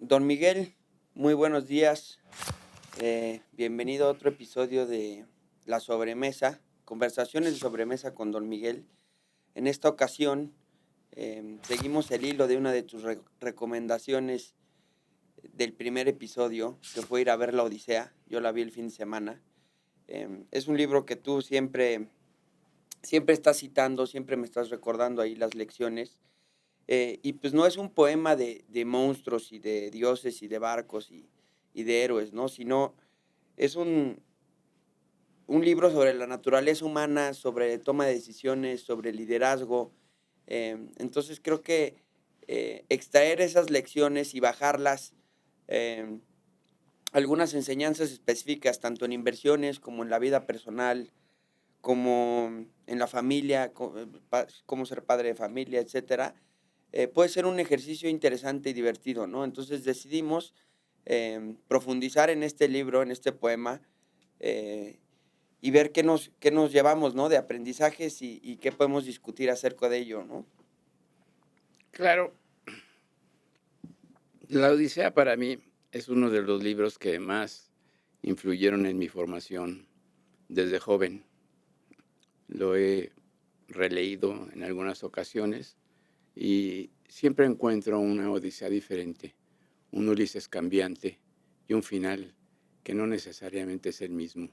Don Miguel, muy buenos días. Bienvenido a otro episodio de La Sobremesa, conversaciones de sobremesa con Don Miguel. En esta ocasión seguimos el hilo de una de tus recomendaciones del primer episodio, que fue ir a ver La Odisea. Yo la vi el fin de semana. Es un libro que tú siempre estás citando, siempre me estás recordando ahí las lecciones. Y pues no es un poema de monstruos y de dioses y de barcos y de héroes, ¿no? Sino es un libro sobre la naturaleza humana, sobre toma de decisiones, sobre liderazgo. Entonces creo que extraer esas lecciones y bajarlas, eh, algunas enseñanzas específicas, tanto en inversiones como en la vida personal, como en la familia, cómo ser padre de familia, etcétera, puede ser un ejercicio interesante y divertido, ¿no? Entonces decidimos profundizar en este libro, en este poema, eh, y ver qué nos llevamos, ¿no? De aprendizajes y qué podemos discutir acerca de ello, ¿no? Claro, La Odisea para mí es uno de los libros que más influyeron en mi formación desde joven. Lo he releído en algunas ocasiones y siempre encuentro una Odisea diferente, un Ulises cambiante y un final que no necesariamente es el mismo.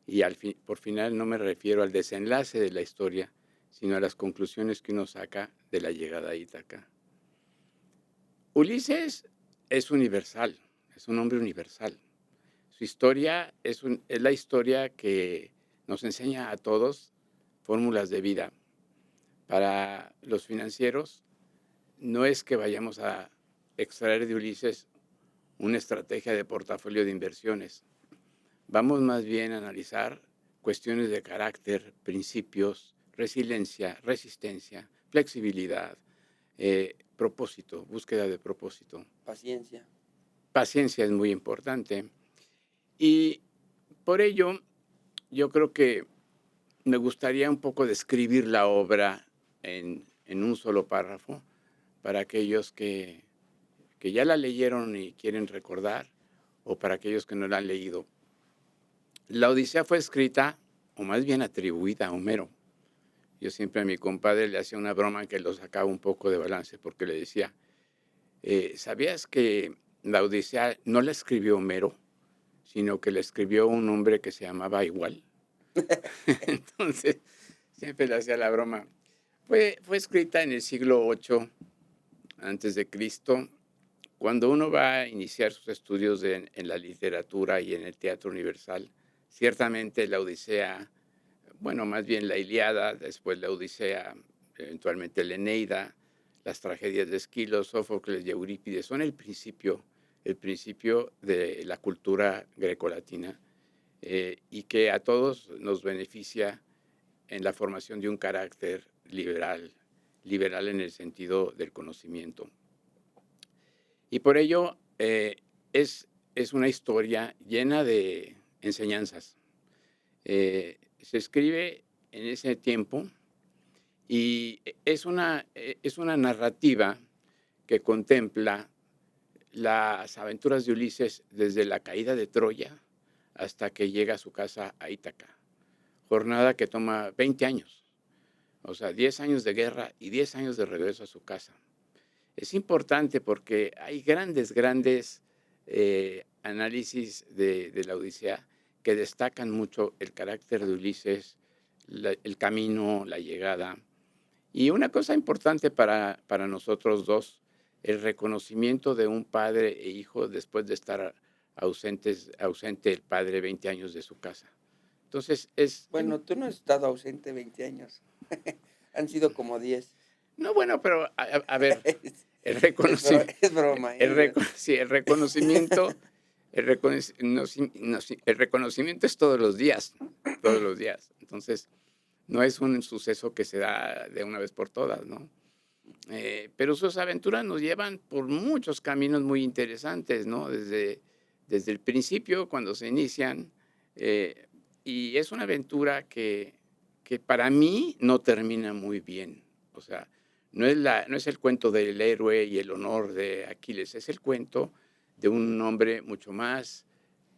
Y por final no me refiero al desenlace de la historia, sino a las conclusiones que uno saca de la llegada a Ítaca. Ulises es universal, es un hombre universal. Su historia es la historia que nos enseña a todos fórmulas de vida. Para los financieros, no es que vayamos a extraer de Ulises una estrategia de portafolio de inversiones. Vamos más bien a analizar cuestiones de carácter, principios, resiliencia, resistencia, flexibilidad, propósito, búsqueda de propósito. Paciencia. Paciencia es muy importante. Y por ello, yo creo que me gustaría un poco describir la obra en un solo párrafo para aquellos que ya la leyeron y quieren recordar, o para aquellos que no la han leído. La Odisea fue escrita, o más bien atribuida a Homero. Yo siempre a mi compadre le hacía una broma que lo sacaba un poco de balance, porque le decía, ¿sabías que la Odisea no la escribió Homero, sino que la escribió un hombre que se llamaba igual? Entonces, siempre le hacía la broma. Fue escrita en el siglo VIII antes de Cristo. Cuando uno va a iniciar sus estudios en la literatura y en el teatro universal, ciertamente la Odisea, bueno, más bien la Ilíada, después la Odisea, eventualmente la Eneida, las tragedias de Esquilo, Sófocles y Eurípides son el principio de la cultura grecolatina, y que a todos nos beneficia en la formación de un carácter liberal en el sentido del conocimiento. Y por ello es una historia llena de enseñanzas. Se escribe en ese tiempo y es una narrativa que contempla las aventuras de Ulises desde la caída de Troya hasta que llega a su casa a Ítaca. Jornada que toma 20 años, o sea, 10 años de guerra y 10 años de regreso a su casa. Es importante porque hay grandes análisis de la Odisea que destacan mucho el carácter de Ulises, el camino, la llegada. Y una cosa importante para nosotros dos, el reconocimiento de un padre e hijo después de estar ausente el padre 20 años de su casa. Entonces, Bueno, tú no has estado ausente 20 años. Han sido como 10. no, bueno, pero a ver, Es, el es broma, ¿eh? sí, el reconocimiento, el reconocimiento es todos los días, todos los días. Entonces, no es un suceso que se da de una vez por todas, ¿no? Pero sus aventuras nos llevan por muchos caminos muy interesantes, ¿no? Desde el principio, cuando se inician, eh, y es una aventura que para mí no termina muy bien. O sea, no es el cuento del héroe y el honor de Aquiles, es el cuento de un hombre mucho más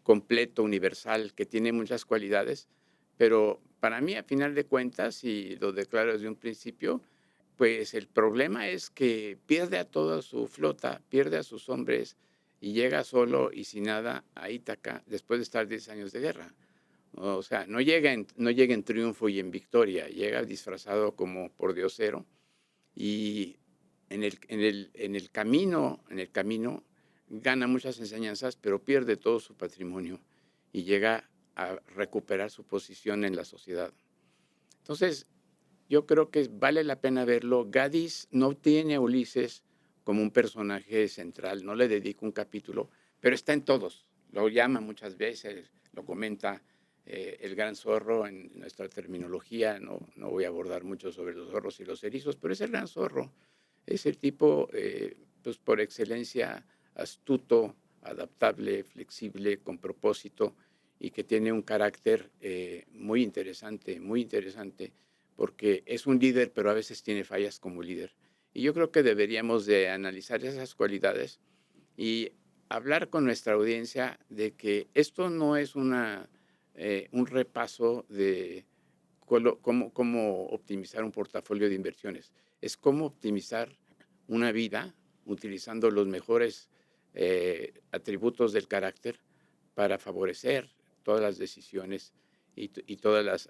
completo, universal, que tiene muchas cualidades, pero para mí, a final de cuentas, y lo declaro desde un principio, pues el problema es que pierde a toda su flota, pierde a sus hombres y llega solo y sin nada a Ítaca después de estar 10 años de guerra. O sea, no llega en triunfo y en victoria, llega disfrazado como pordiosero y en el camino gana muchas enseñanzas, pero pierde todo su patrimonio y llega a recuperar su posición en la sociedad. Entonces, yo creo que vale la pena verlo. Gadis no tiene a Ulises como un personaje central, no le dedica un capítulo, pero está en todos. Lo llama muchas veces, lo comenta el gran zorro en nuestra terminología. No voy a abordar mucho sobre los zorros y los erizos, pero es el gran zorro. Es el tipo, pues por excelencia, astuto, adaptable, flexible, con propósito y que tiene un carácter muy interesante, porque es un líder, pero a veces tiene fallas como líder. Y yo creo que deberíamos de analizar esas cualidades y hablar con nuestra audiencia de que esto no es un repaso de cómo optimizar un portafolio de inversiones. Es cómo optimizar una vida utilizando los mejores atributos del carácter para favorecer todas las decisiones y todos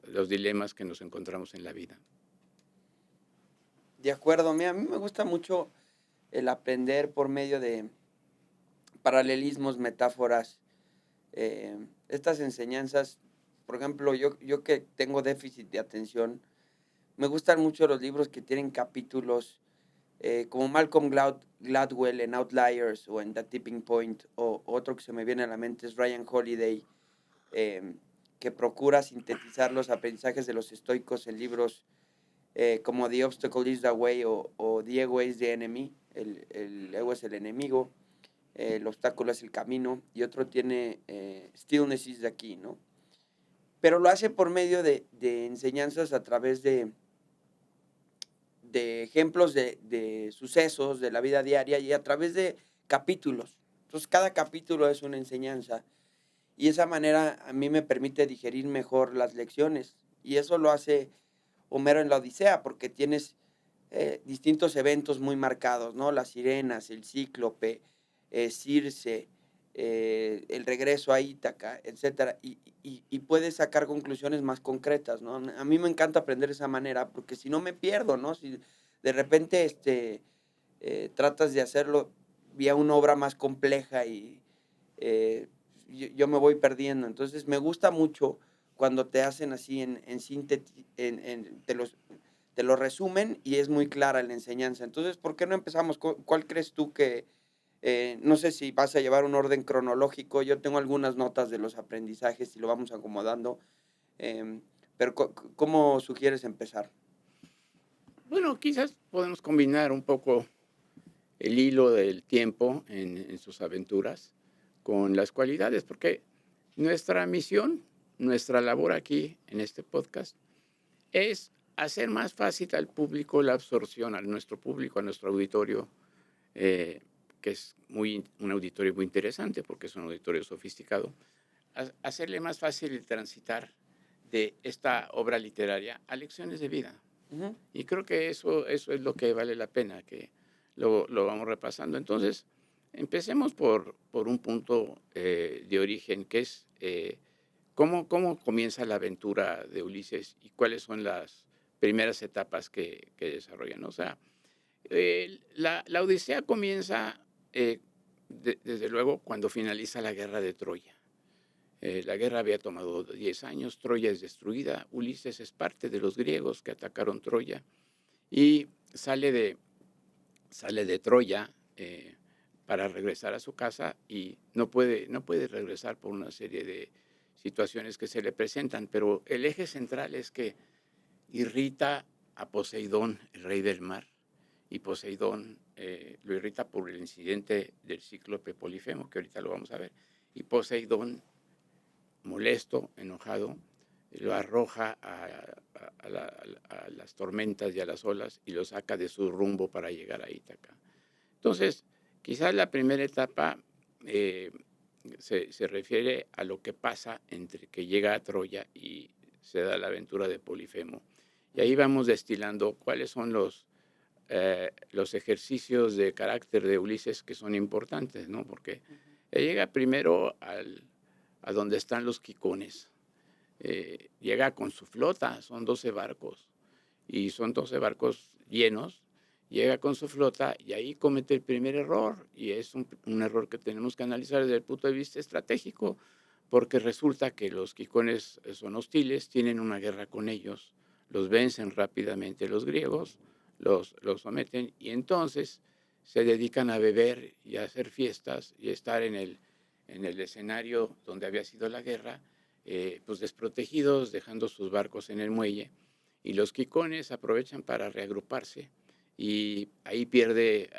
los dilemas que nos encontramos en la vida. De acuerdo, mira, a mí me gusta mucho el aprender por medio de paralelismos, metáforas, estas enseñanzas. Por ejemplo, yo que tengo déficit de atención, me gustan mucho los libros que tienen capítulos como Malcolm Gladwell en Outliers o en The Tipping Point, o otro que se me viene a la mente es Ryan Holiday, eh, que procura sintetizar los aprendizajes de los estoicos en libros como The Obstacle is the Way o The Ego is the Enemy, el ego es el enemigo, el obstáculo es el camino, y otro tiene Stillness is the Key, ¿no? Pero lo hace por medio de enseñanzas a través de ejemplos de sucesos de la vida diaria y a través de capítulos. Entonces, cada capítulo es una enseñanza y esa manera a mí me permite digerir mejor las lecciones. Y eso lo hace Homero en la Odisea, porque tienes distintos eventos muy marcados, ¿no? Las sirenas, el cíclope, Circe, el regreso a Ítaca, etcétera, y puedes sacar conclusiones más concretas, ¿no? A mí me encanta aprender de esa manera, porque si no me pierdo, ¿no? Si de repente tratas de hacerlo vía una obra más compleja y yo me voy perdiendo. Entonces me gusta mucho cuando te hacen así en síntesis, te lo resumen y es muy clara la enseñanza. Entonces, ¿por qué no empezamos? ¿Cuál crees tú que, no sé si vas a llevar un orden cronológico? Yo tengo algunas notas de los aprendizajes y lo vamos acomodando, em, pero ¿cómo sugieres empezar? Bueno, quizás podemos combinar un poco el hilo del tiempo en sus aventuras con las cualidades, porque nuestra misión, nuestra labor aquí en este podcast es hacer más fácil al público la absorción, a nuestro público, a nuestro auditorio, que es un auditorio muy interesante porque es un auditorio sofisticado, hacerle más fácil el transitar de esta obra literaria a lecciones de vida. Ujú. Y creo que eso es lo que vale la pena, que lo vamos repasando. Entonces, empecemos por un punto de origen, que es cómo comienza la aventura de Ulises y cuáles son las primeras etapas que desarrollan. O sea, la Odisea comienza, desde luego, cuando finaliza la guerra de Troya. La guerra había tomado 10 años, Troya es destruida, Ulises es parte de los griegos que atacaron Troya y sale de Troya para regresar a su casa y no puede regresar por una serie de situaciones que se le presentan, pero el eje central es que irrita a Poseidón, el rey del mar, y Poseidón lo irrita por el incidente del cíclope Polifemo, que ahorita lo vamos a ver, y Poseidón, molesto, enojado, lo arroja a a las tormentas y a las olas y los saca de su rumbo para llegar a Ítaca. Entonces, quizás la primera etapa eh, se refiere a lo que pasa entre que llega a Troya y se da la aventura de Polifemo. Y ahí vamos destilando cuáles son los ejercicios de carácter de Ulises que son importantes, ¿no? Porque él llega primero a donde están los quicones. Llega con su flota, son 12 barcos, y son 12 barcos llenos. Llega con su flota y ahí comete el primer error, y es un error que tenemos que analizar desde el punto de vista estratégico, porque resulta que los quicones son hostiles, tienen una guerra con ellos, los vencen rápidamente los griegos, los someten, y entonces se dedican a beber y a hacer fiestas y a estar en el escenario donde había sido la guerra, pues desprotegidos, dejando sus barcos en el muelle, y los quicones aprovechan para reagruparse, y ahí pierde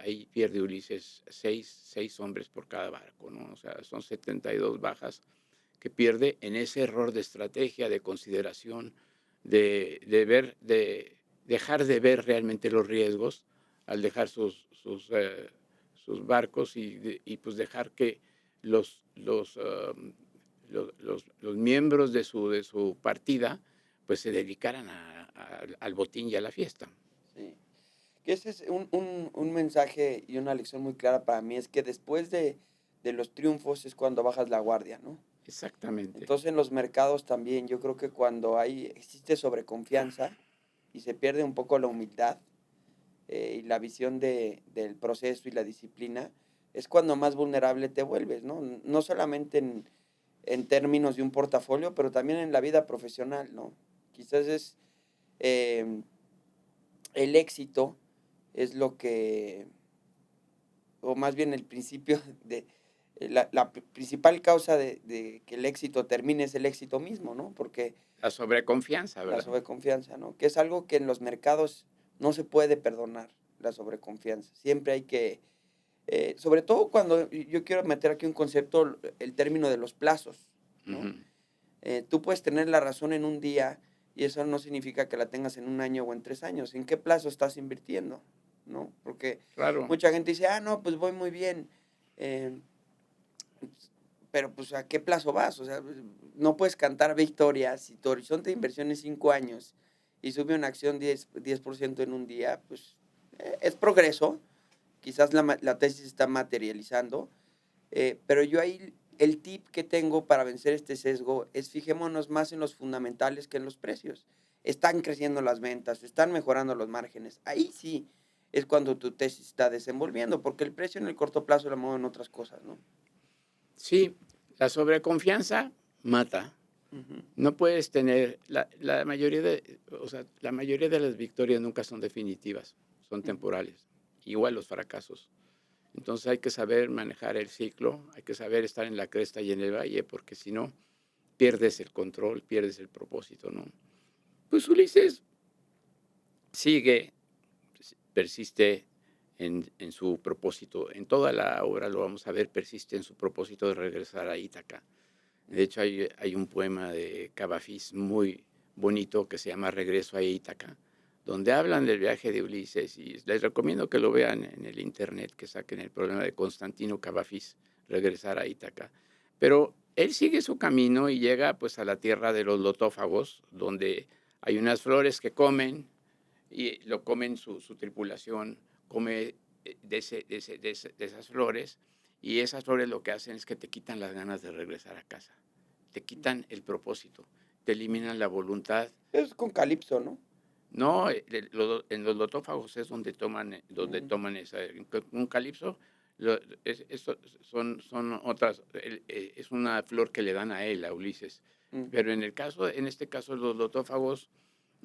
Ulises seis hombres por cada barco, ¿no? O sea, son 72 bajas que pierde en ese error de estrategia, de consideración, de dejar de ver realmente los riesgos al dejar sus barcos y pues dejar que los miembros de su partida pues se dedicaran al botín y a la fiesta. Sí. Que ese es un mensaje y una lección muy clara para mí, es que después de los triunfos es cuando bajas la guardia, ¿no? Exactamente. Entonces en los mercados también, yo creo que cuando existe sobreconfianza y se pierde un poco la humildad y la visión del proceso y la disciplina, es cuando más vulnerable te vuelves, ¿no? No solamente en términos de un portafolio, pero también en la vida profesional, ¿no? Quizás es eh, el éxito es lo que, o más bien el principio de, la principal causa de que el éxito termine es el éxito mismo, ¿no? Porque La sobreconfianza, la ¿verdad? sobreconfianza, ¿no? Que es algo que en los mercados no se puede perdonar, la sobreconfianza. Siempre hay que, sobre todo cuando yo quiero meter aquí un concepto, el término de los plazos, ¿no? Ujú. Tú puedes tener la razón en un día y eso no significa que la tengas en un año o en 3 años. ¿En qué plazo estás invirtiendo? ¿No? Porque Claro. mucha gente dice, ah, no, pues voy muy bien. eh, pero pues ¿a qué plazo vas? O sea, no puedes cantar victorias si tu horizonte de inversión es 5 años y sube una acción 10% en un día, pues es progreso. Quizás la tesis está materializando, pero yo ahí el tip que tengo para vencer este sesgo es fijémonos más en los fundamentales que en los precios. Están creciendo las ventas, están mejorando los márgenes. Ahí sí es cuando tu tesis está desenvolviendo, porque el precio en el corto plazo lo mueven otras cosas, ¿no? Sí, la sobreconfianza mata. Ujú. No puedes tener, la mayoría o sea, la mayoría de las victorias nunca son definitivas, son Ujú. temporales. Igual los fracasos. Entonces hay que saber manejar el ciclo, hay que saber estar en la cresta y en el valle, porque si no, pierdes el control, pierdes el propósito, ¿no? Pues Ulises sigue, persiste en su propósito. En toda la obra lo vamos a ver, persiste en su propósito de regresar a Ítaca. De hecho, hay un poema de Cavafis muy bonito que se llama Regreso a Ítaca, donde hablan del viaje de Ulises, y les recomiendo que lo vean en el internet, que saquen el problema de Constantino Cavafis, regresar a Ítaca. Pero él sigue su camino y llega pues a la tierra de los lotófagos, donde hay unas flores que comen, y lo comen su tripulación, come de esas flores, y esas flores lo que hacen es que te quitan las ganas de regresar a casa, te quitan el propósito, te eliminan la voluntad. Es con Calipso, ¿no? No, en los lotófagos es donde Mm, toman un calipso, son otras, es una flor que le dan a él, a Ulises. mm. Pero en este caso, los lotófagos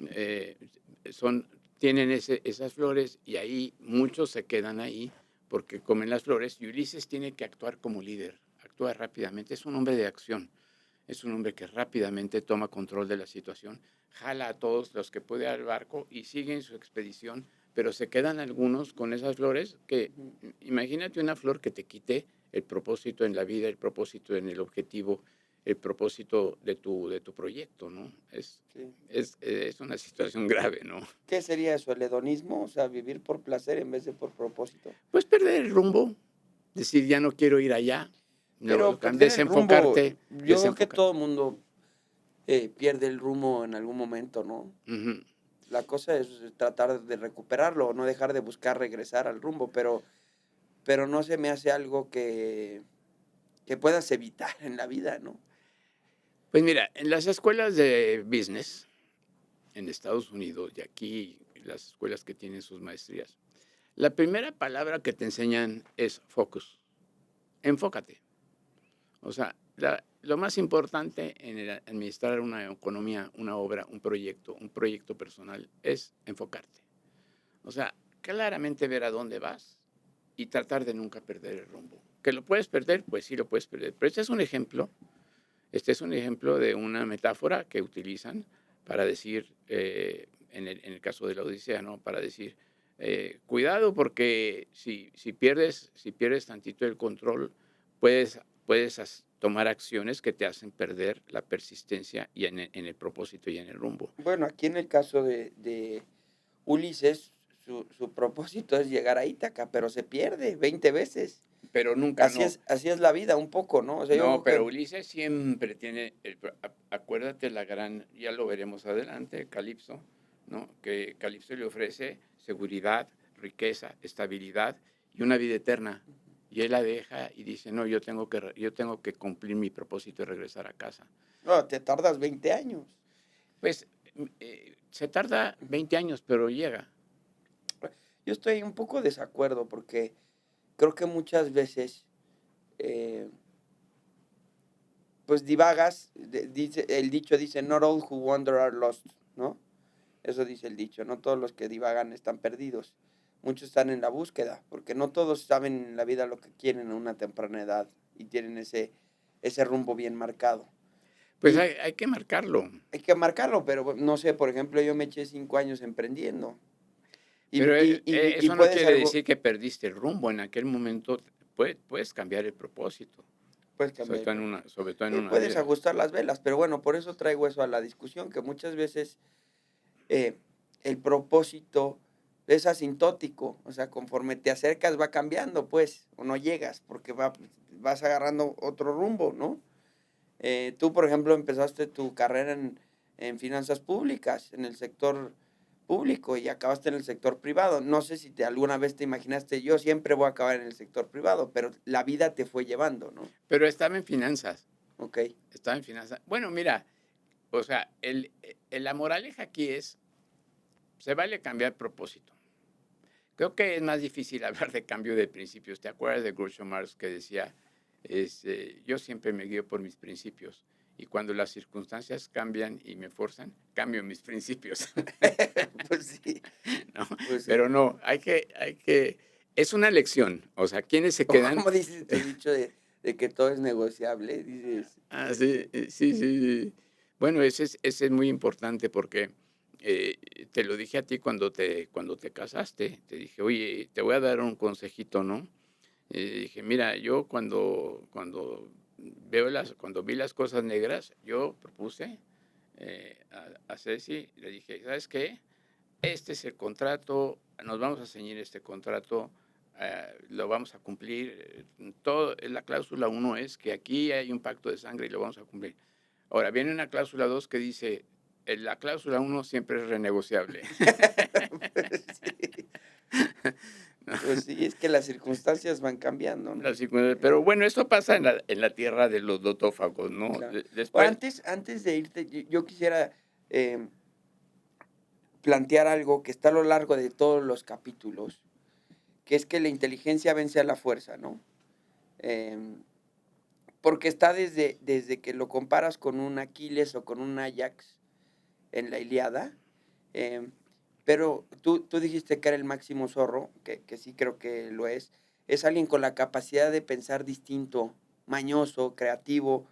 eh, son, tienen esas flores, y ahí muchos se quedan ahí porque comen las flores, y Ulises tiene que actuar como líder, actúa rápidamente, es un hombre de acción. Es un hombre que rápidamente toma control de la situación, jala a todos los que puede al barco y siguen su expedición, pero se quedan algunos con esas flores que, imagínate una flor que te quite el propósito en la vida, el propósito en el objetivo, el propósito de tu proyecto, ¿no? Sí. Es una situación grave, ¿no? ¿Qué sería eso, el hedonismo? O sea, vivir por placer en vez de por propósito. Pues perder el rumbo, decir, ya no quiero ir allá, Pero perder el rumbo, yo creo que desenfocar. todo el mundo pierde el rumbo en algún momento, ¿no? Ujú. La cosa es tratar de recuperarlo, no dejar de buscar regresar al rumbo, pero no se me hace algo que puedas evitar en la vida, ¿no? Pues mira, en las escuelas de business en Estados Unidos y aquí las escuelas que tienen sus maestrías, la primera palabra que te enseñan es focus, enfócate. O sea, lo más importante en administrar una economía, una obra, un proyecto personal, es enfocarte. O sea, claramente ver a dónde vas y tratar de nunca perder el rumbo. ¿Que lo puedes perder? Pues sí lo puedes perder. Pero este es un ejemplo de una metáfora que utilizan para decir, en el caso de la Odisea, ¿no? Para decir, cuidado porque si pierdes tantito el control, puedes tomar acciones que te hacen perder la persistencia y en el propósito y en el rumbo. Bueno, aquí en el caso de Ulises, su propósito es llegar a Ítaca, pero se pierde 20 veces. Pero nunca Así es la vida un poco, ¿no? O sea, yo no, creo pero que Ulises siempre tiene, acuérdate la gran, ya lo veremos adelante, Calipso, ¿no? Que Calipso le ofrece seguridad, riqueza, estabilidad y una vida eterna. Y él la deja y dice, no, yo tengo que cumplir mi propósito y regresar a casa. no, te tardas 20 años. Pues se tarda 20 años, pero llega. Yo estoy un poco desacuerdo porque creo que muchas veces, eh, pues divagas, el dicho dice, not all who wander are lost, ¿no? Eso dice el dicho, no todos los que divagan están perdidos. Muchos están en la búsqueda, porque no todos saben en la vida lo que quieren a una temprana edad y tienen ese rumbo bien marcado. Pues Y hay que marcarlo. hay que marcarlo, pero no sé, por ejemplo, yo me eché 5 años emprendiendo Pero y eso no puedes quiere algo, decir que perdiste el rumbo. En aquel momento puedes cambiar el propósito, puedes sobre cambiar. todo en Sí, una puedes vida. ajustar las velas, pero bueno, por eso traigo eso a la discusión, que muchas veces eh, el propósito es asintótico, o sea, conforme te acercas va cambiando, pues, o no llegas, porque vas agarrando otro rumbo, ¿no? Tú, por ejemplo, empezaste tu carrera en finanzas públicas, en el sector público, y acabaste en el sector privado. No sé si alguna vez te imaginaste, yo siempre voy a acabar en el sector privado, pero la vida te fue llevando, ¿no? Pero estaba en finanzas, Ok. estaba en finanzas. Bueno, mira, o sea, la moraleja aquí es, se vale cambiar propósito. Creo que es más difícil hablar de cambio de principios. ¿Te acuerdas de Groucho Marx que decía, yo siempre me guío por mis principios y cuando las circunstancias cambian y me forzan, cambio mis principios? Pues sí, ¿No? pues sí. Pero no, es una lección. O sea, ¿quiénes se O quedan? como dices tu dicho de que todo es negociable, dices, Ah, sí, sí, sí, sí. Bueno, ese es muy importante porque eh, te lo dije a ti cuando te casaste. Te dije, oye, te voy a dar un consejito, ¿no? Dije, mira, yo cuando vi las cosas negras, yo propuse a Ceci, le dije, ¿sabes qué? Este es el contrato, nos vamos a ceñir este contrato, lo vamos a cumplir. La cláusula 1 es que aquí hay un pacto de sangre y lo vamos a cumplir. Ahora, viene una cláusula 2 que dice, la cláusula 1 siempre es renegociable. pues sí, ¿No? pues sí, es que las circunstancias van cambiando, ¿no? Pero bueno, esto pasa en la tierra de los lotófagos, ¿no? Claro. Bueno, Después, antes de irte, yo quisiera em, plantear algo que está a lo largo de todos los capítulos, que es que la inteligencia vence a la fuerza, ¿no? Em, porque está desde que lo comparas con un Aquiles o con un Ajax en la Ilíada, em, pero tú dijiste que era el máximo zorro, que sí creo que lo es alguien con la capacidad de pensar distinto, mañoso, creativo,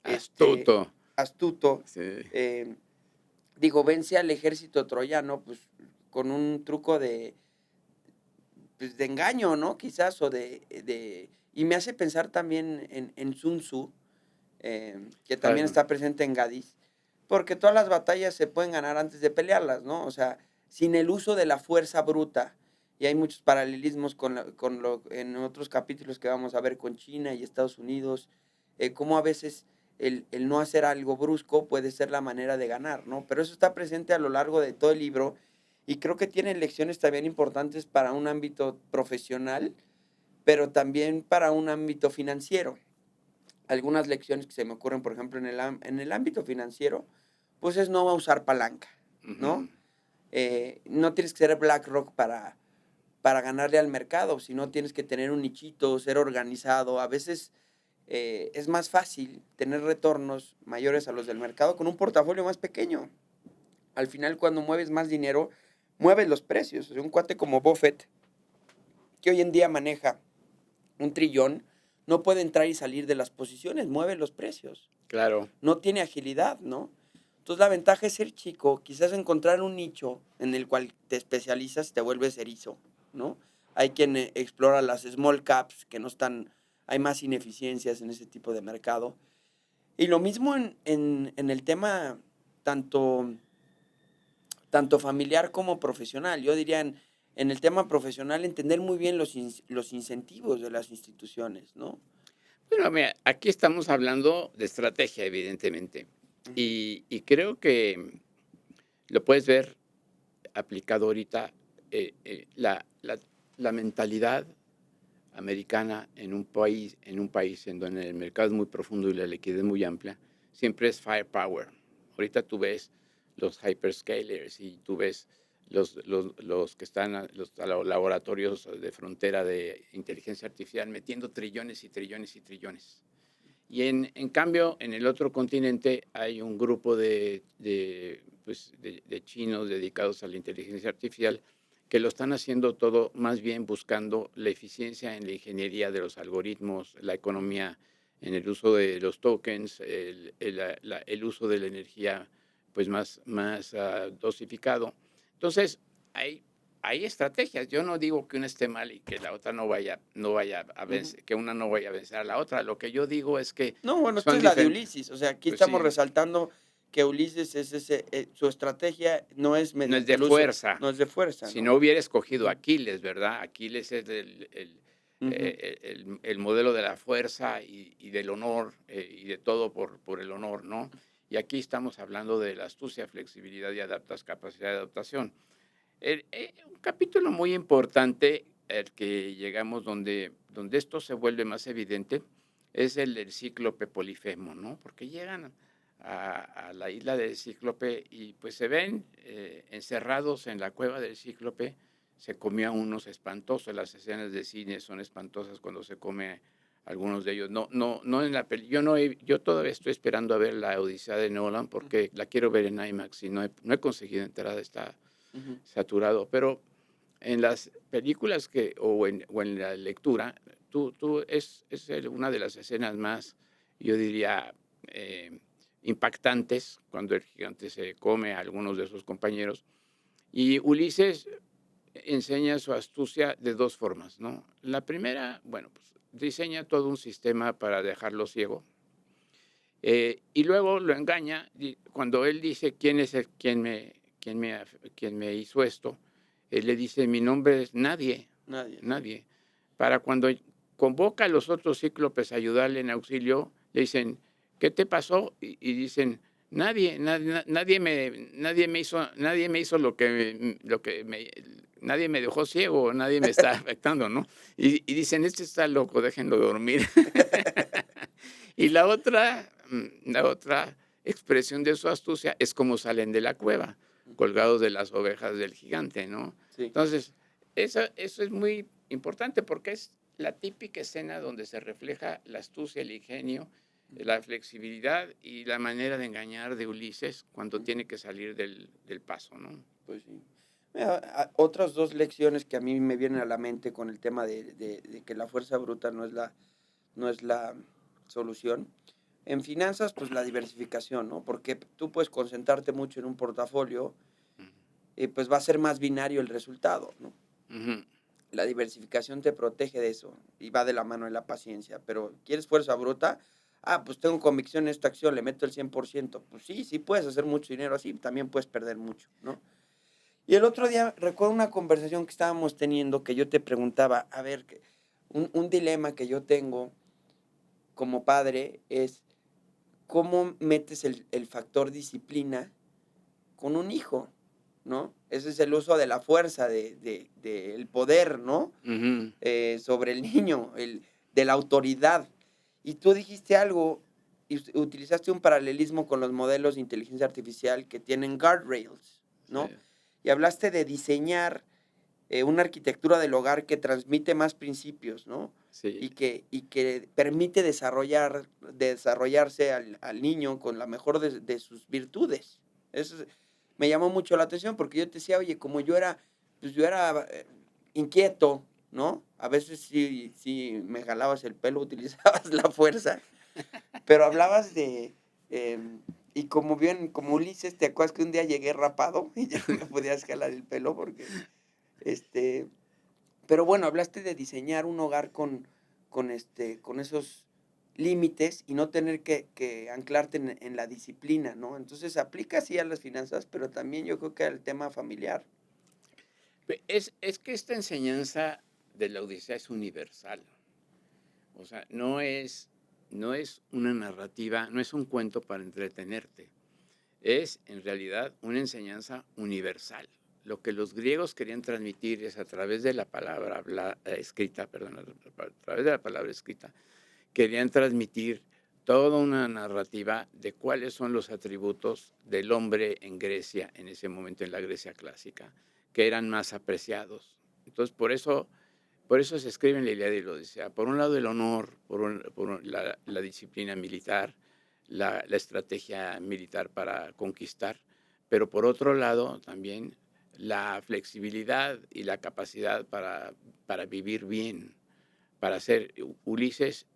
este, astuto. astuto. Sí. em, Digo, vence al ejército troyano, pues, con un truco pues, de engaño, ¿no? Quizás, y me hace pensar también en Sun Tzu, que también Claro. está presente en Gadis, porque todas las batallas se pueden ganar antes de pelearlas, ¿no? O sea, sin el uso de la fuerza bruta, y hay muchos paralelismos en otros capítulos que vamos a ver con China y Estados Unidos, cómo a veces el no hacer algo brusco puede ser la manera de ganar, ¿no? Pero eso está presente a lo largo de todo el libro, y creo que tiene lecciones también importantes para un ámbito profesional, pero también para un ámbito financiero. Algunas lecciones que se me ocurren, por ejemplo, en el ámbito financiero, pues es no usar palanca, ¿no? Ujú. No tienes que ser BlackRock para ganarle al mercado, sino tienes que tener un nichito, ser organizado. A veces es más fácil tener retornos mayores a los del mercado con un portafolio más pequeño. Al final, cuando mueves más dinero, mueves los precios. O sea, un cuate como Buffett, que hoy en día maneja 1 trillón, no puede entrar y salir de las posiciones, mueve los precios. Claro. No tiene agilidad, ¿no? Entonces la ventaja es ser chico, quizás encontrar un nicho en el cual te especializas y te vuelves erizo, ¿no? Hay quien explora las small caps, que no están, hay más ineficiencias en ese tipo de mercado. Y lo mismo en el tema tanto, tanto familiar como profesional. Yo diría en el tema profesional entender muy bien los incentivos de las instituciones, ¿no? Bueno, mira, aquí estamos hablando de estrategia, evidentemente, Ujú, y creo que lo puedes ver aplicado ahorita, la mentalidad americana en un país en donde el mercado es muy profundo y la liquidez muy amplia, siempre es firepower. Ahorita tú ves los hyperscalers y tú ves los que están, los laboratorios de frontera de inteligencia artificial metiendo trillones y trillones y trillones. Y en cambio, en el otro continente hay un grupo de chinos dedicados a la inteligencia artificial que lo están haciendo todo más bien buscando la eficiencia en la ingeniería de los algoritmos, la economía en el uso de los tokens, el uso de la energía pues más dosificado. Entonces, hay estrategias. Yo no digo que una esté mal y que la otra no vaya a ujú. vencer, que una no vaya a vencer a la otra. Lo que yo digo es que No, bueno, esta son es la de diferentes. Ulises. O sea, aquí Pues estamos sí, resaltando que Ulises su estrategia no es no es mediante de el uso, fuerza. no es de fuerza, Si ¿no? no hubiera escogido a Ujú, Aquiles, ¿verdad? Aquiles es ujú, el modelo de la fuerza y del honor, y de todo por el honor, ¿no? Y aquí estamos hablando de la astucia, flexibilidad y capacidad de adaptación. Un capítulo muy importante al que llegamos donde esto se vuelve más evidente es el del cíclope Polifemo, ¿no? Porque llegan a la isla del cíclope y pues se ven encerrados en la cueva del cíclope. Se comió a unos espantosos, las escenas de cine son espantosas cuando se come algunos de ellos. No, no, no en la peli. Yo todavía estoy esperando a ver la Odisea de Nolan porque la quiero ver en IMAX y no he conseguido entrar. Está ujú. saturado, pero en las películas o en la lectura, una de las escenas más, yo diría, impactantes cuando el gigante se come a algunos de sus compañeros. Y Ulises enseña su astucia de dos formas, ¿no? La primera, bueno, pues diseña todo un sistema para dejarlo ciego. Y luego lo engaña cuando él dice quién es quien me hizo esto. Él le dice: mi nombre es nadie, Nadie, ¿no? nadie. Para cuando convoca a los otros cíclopes a ayudarle en auxilio, le dicen: ¿qué te pasó? Y dicen: nadie me hizo nadie me dejó ciego, nadie me está afectando, ¿no? Y dicen: este está loco, déjenlo dormir. Y la otra expresión de su astucia es cómo salen de la cueva, colgados de las ovejas del gigante, ¿no? Sí. Entonces, eso es muy importante porque es la típica escena donde se refleja la astucia, el ingenio, la flexibilidad y la manera de engañar de Ulises cuando Ujú, tiene que salir del paso, ¿no? pues sí. Mira, otras dos lecciones que a mí me vienen a la mente con el tema de que la fuerza bruta no es la solución. En finanzas, pues la diversificación, ¿no? Porque tú puedes concentrarte mucho en un portafolio Ujú, y pues va a ser más binario el resultado, ¿no? ujú, La diversificación te protege de eso y va de la mano de la paciencia, pero quieres fuerza bruta, pues tengo convicción en esta acción, le meto el 100%. Pues sí, sí puedes hacer mucho dinero así, también puedes perder mucho, ¿no? Y el otro día recuerdo una conversación que estábamos teniendo que yo te preguntaba, a ver, un dilema que yo tengo como padre es cómo metes el factor disciplina con un hijo, ¿no? Ese es el uso de la fuerza, del poder, ¿no? Ujú. Sobre el niño, de la autoridad. Y tú dijiste algo, y utilizaste un paralelismo con los modelos de inteligencia artificial que tienen guardrails, ¿no? Sí, Y hablaste de diseñar una arquitectura del hogar que transmite más principios, ¿no? sí. Y que permite desarrollarse al niño con la mejor de sus virtudes. Eso me llamó mucho la atención porque yo te decía, oye, como pues yo era inquieto, ¿no? A veces sí me jalabas el pelo, utilizabas la fuerza, pero hablabas y como Ulises, ¿te acuerdas que un día llegué rapado y ya no me podías jalar el pelo porque, este, pero bueno, hablaste de diseñar un hogar con esos límites y no tener que anclarte en la disciplina, ¿no? Entonces aplica así a las finanzas, pero también yo creo que al tema familiar. Es que esta enseñanza de la Odisea es universal. O sea, no es una narrativa, no es un cuento para entretenerte. Es, en realidad, una enseñanza universal. Lo que los griegos querían transmitir es a través de la palabra escrita, perdón, a través de la palabra escrita, querían transmitir toda una narrativa de cuáles son los atributos del hombre en Grecia, en ese momento en la Grecia clásica, que eran más apreciados. Entonces, por eso se escribe en la Ilíada y la Odisea. Por un lado, el honor, la disciplina militar, la estrategia militar para conquistar, pero por otro lado, también la flexibilidad y la capacidad para vivir bien, para ser Ulises,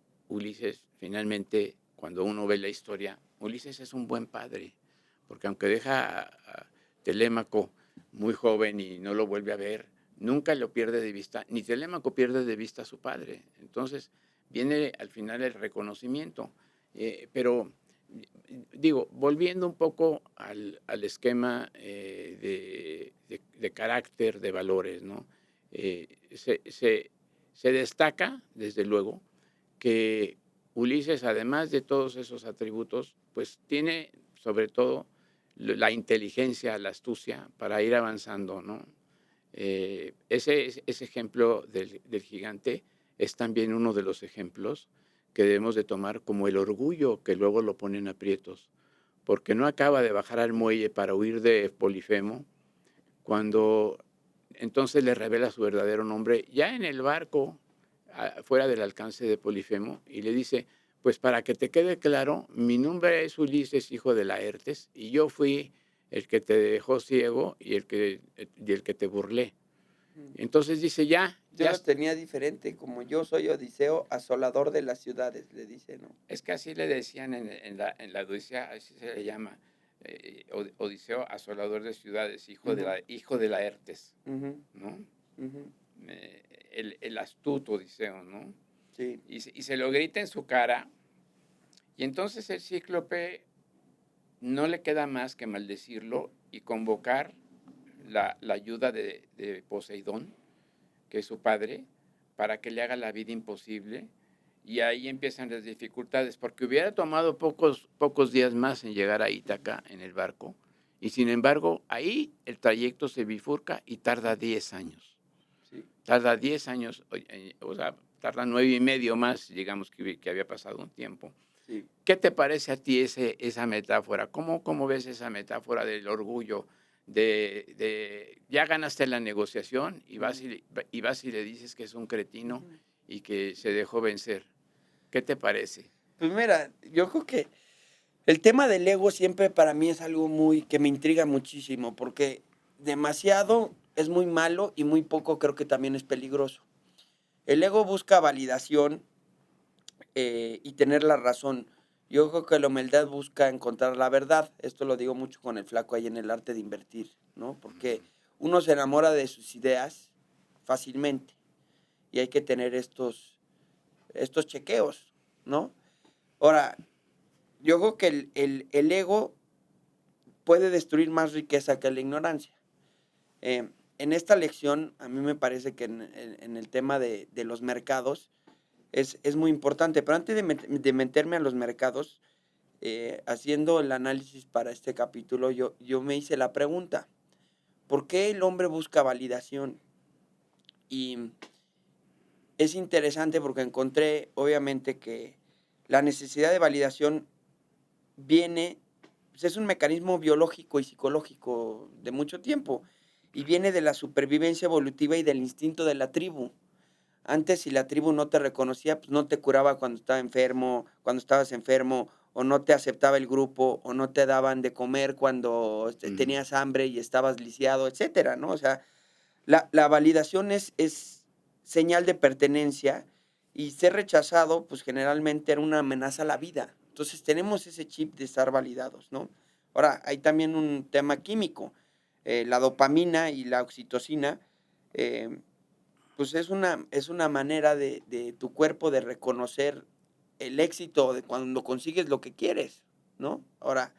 finalmente, cuando uno ve la historia, Ulises es un buen padre, porque aunque deja a Telémaco muy joven y no lo vuelve a ver, nunca lo pierde de vista, ni Telémaco pierde de vista a su padre. Entonces, viene al final el reconocimiento. Pero, digo, volviendo un poco al esquema de carácter, de valores, ¿no? Se destaca, desde luego, que Ulises, además de todos esos atributos, pues tiene sobre todo la inteligencia, la astucia para ir avanzando, ¿no? Ese ejemplo del gigante es también uno de los ejemplos que debemos de tomar como el orgullo que luego lo ponen aprietos, porque no acaba de bajar al muelle para huir de Polifemo, cuando entonces le revela su verdadero nombre ya en el barco, fuera del alcance de Polifemo, y le dice, pues para que te quede claro, mi nombre es Ulises, hijo de Laertes, y yo fui el que te dejó ciego y el que te burlé. Mm. Entonces dice, ya, Yo ya, lo tenía diferente, como yo soy Odiseo, asolador de las ciudades, le dice, ¿no? es que así le decían en la Odisea, así se le llama, Odiseo, asolador de ciudades, Ujú, hijo de Laertes, ujú, ¿no? ujú, El astuto Odiseo, ¿no? sí. Y se lo grita en su cara, y entonces el cíclope no le queda más que maldecirlo y convocar la ayuda de Poseidón, que es su padre, para que le haga la vida imposible. Y ahí empiezan las dificultades, porque hubiera tomado pocos días más en llegar a Ítaca en el barco, y sin embargo, ahí el trayecto se bifurca y tarda 10 años. Sí, Tarda 10 años, o sea, tarda 9 y medio más, digamos que había pasado un tiempo. sí. ¿Qué te parece a ti esa metáfora? ¿Cómo ves esa metáfora del orgullo? Ya ganaste la negociación y vas Ujú, y le dices que es un cretino ujú. y que se dejó vencer. ¿Qué te parece? Pues mira, yo creo que el tema del ego siempre para mí es algo que me intriga muchísimo, porque demasiado es muy malo y muy poco creo que también es peligroso. El ego busca validación y tener la razón. Yo creo que la humildad busca encontrar la verdad. Esto lo digo mucho con el flaco ahí en el arte de invertir, ¿no? Porque Ujú. uno se enamora de sus ideas fácilmente y hay que tener estos chequeos, ¿no? Ahora, yo creo que el ego puede destruir más riqueza que la ignorancia. En esta lección, a mí me parece que en el tema de los mercados es muy importante, pero antes de meterme a los mercados, haciendo el análisis para este capítulo, yo me hice la pregunta, ¿por qué el hombre busca validación? Y es interesante porque encontré, obviamente, que la necesidad de validación viene, pues es un mecanismo biológico y psicológico de mucho tiempo, y viene de la supervivencia evolutiva y del instinto de la tribu. Antes, si la tribu no te reconocía, pues no te curaba cuando estaba enfermo, cuando estabas enfermo, o no te aceptaba el grupo, o no te daban de comer cuando tenías hambre y estabas lisiado, etcétera, ¿no? O sea, la validación es señal de pertenencia, y ser rechazado, pues generalmente era una amenaza a la vida. Entonces tenemos ese chip de estar validados, ¿no? Ahora, hay también un tema químico. La dopamina y la oxitocina, eh, pues es una manera de tu cuerpo de reconocer el éxito de cuando consigues lo que quieres, ¿no? Ahora,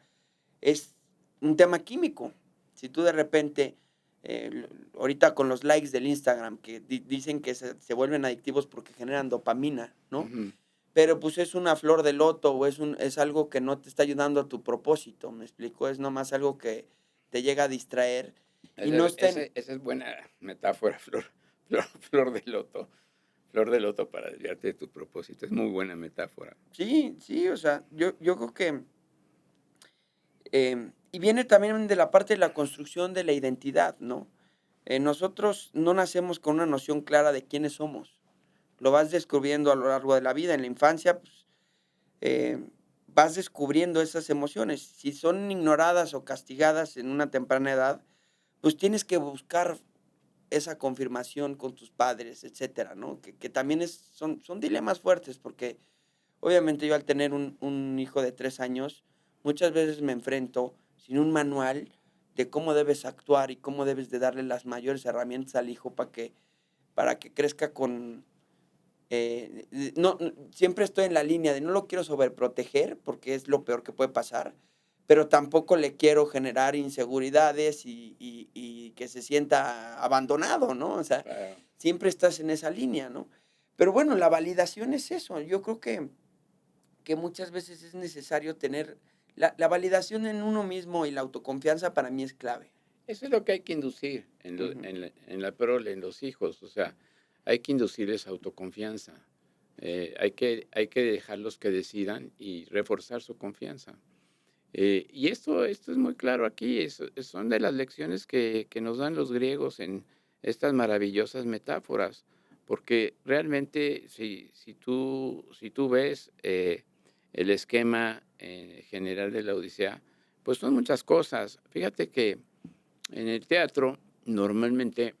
es un tema químico. Si tú de repente, ahorita con los likes del Instagram, que dicen que se vuelven adictivos porque generan dopamina, ¿no? Ujú. Pero pues es una flor de loto, o es algo que no te está ayudando a tu propósito, ¿me explico? Es nomás algo que te llega a distraer y no está en... Esa es buena metáfora, flor de loto para desviarte de tu propósito. Es muy buena metáfora. Sí, sí, o sea, yo creo que... y viene también de la parte de la construcción de la identidad, ¿no? Nosotros no nacemos con una noción clara de quiénes somos. Lo vas descubriendo a lo largo de la vida. En la infancia, pues, vas descubriendo esas emociones. Si son ignoradas o castigadas en una temprana edad, pues tienes que buscar esa confirmación con tus padres, etcétera, ¿no? Que también son dilemas fuertes, porque obviamente yo al tener un hijo de 3 años, muchas veces me enfrento sin un manual de cómo debes actuar y cómo debes de darle las mayores herramientas al hijo para que crezca con... no, siempre estoy en la línea de no lo quiero sobreproteger porque es lo peor que puede pasar, pero tampoco le quiero generar inseguridades y que se sienta abandonado, ¿no? O sea, Claro. siempre estás en esa línea, ¿no? Pero bueno, la validación es eso. Yo creo que muchas veces es necesario tener la validación en uno mismo, y la autoconfianza para mí es clave. Eso es lo que hay que inducir Ujú. en la prole, en los hijos. O sea, hay que inducirles autoconfianza. Hay que dejarlos que decidan y reforzar su confianza. Y esto es muy claro aquí. Son de las lecciones que nos dan los griegos en estas maravillosas metáforas. Porque realmente, si tú ves el esquema general de la Odisea, pues son muchas cosas. Fíjate que en el teatro normalmente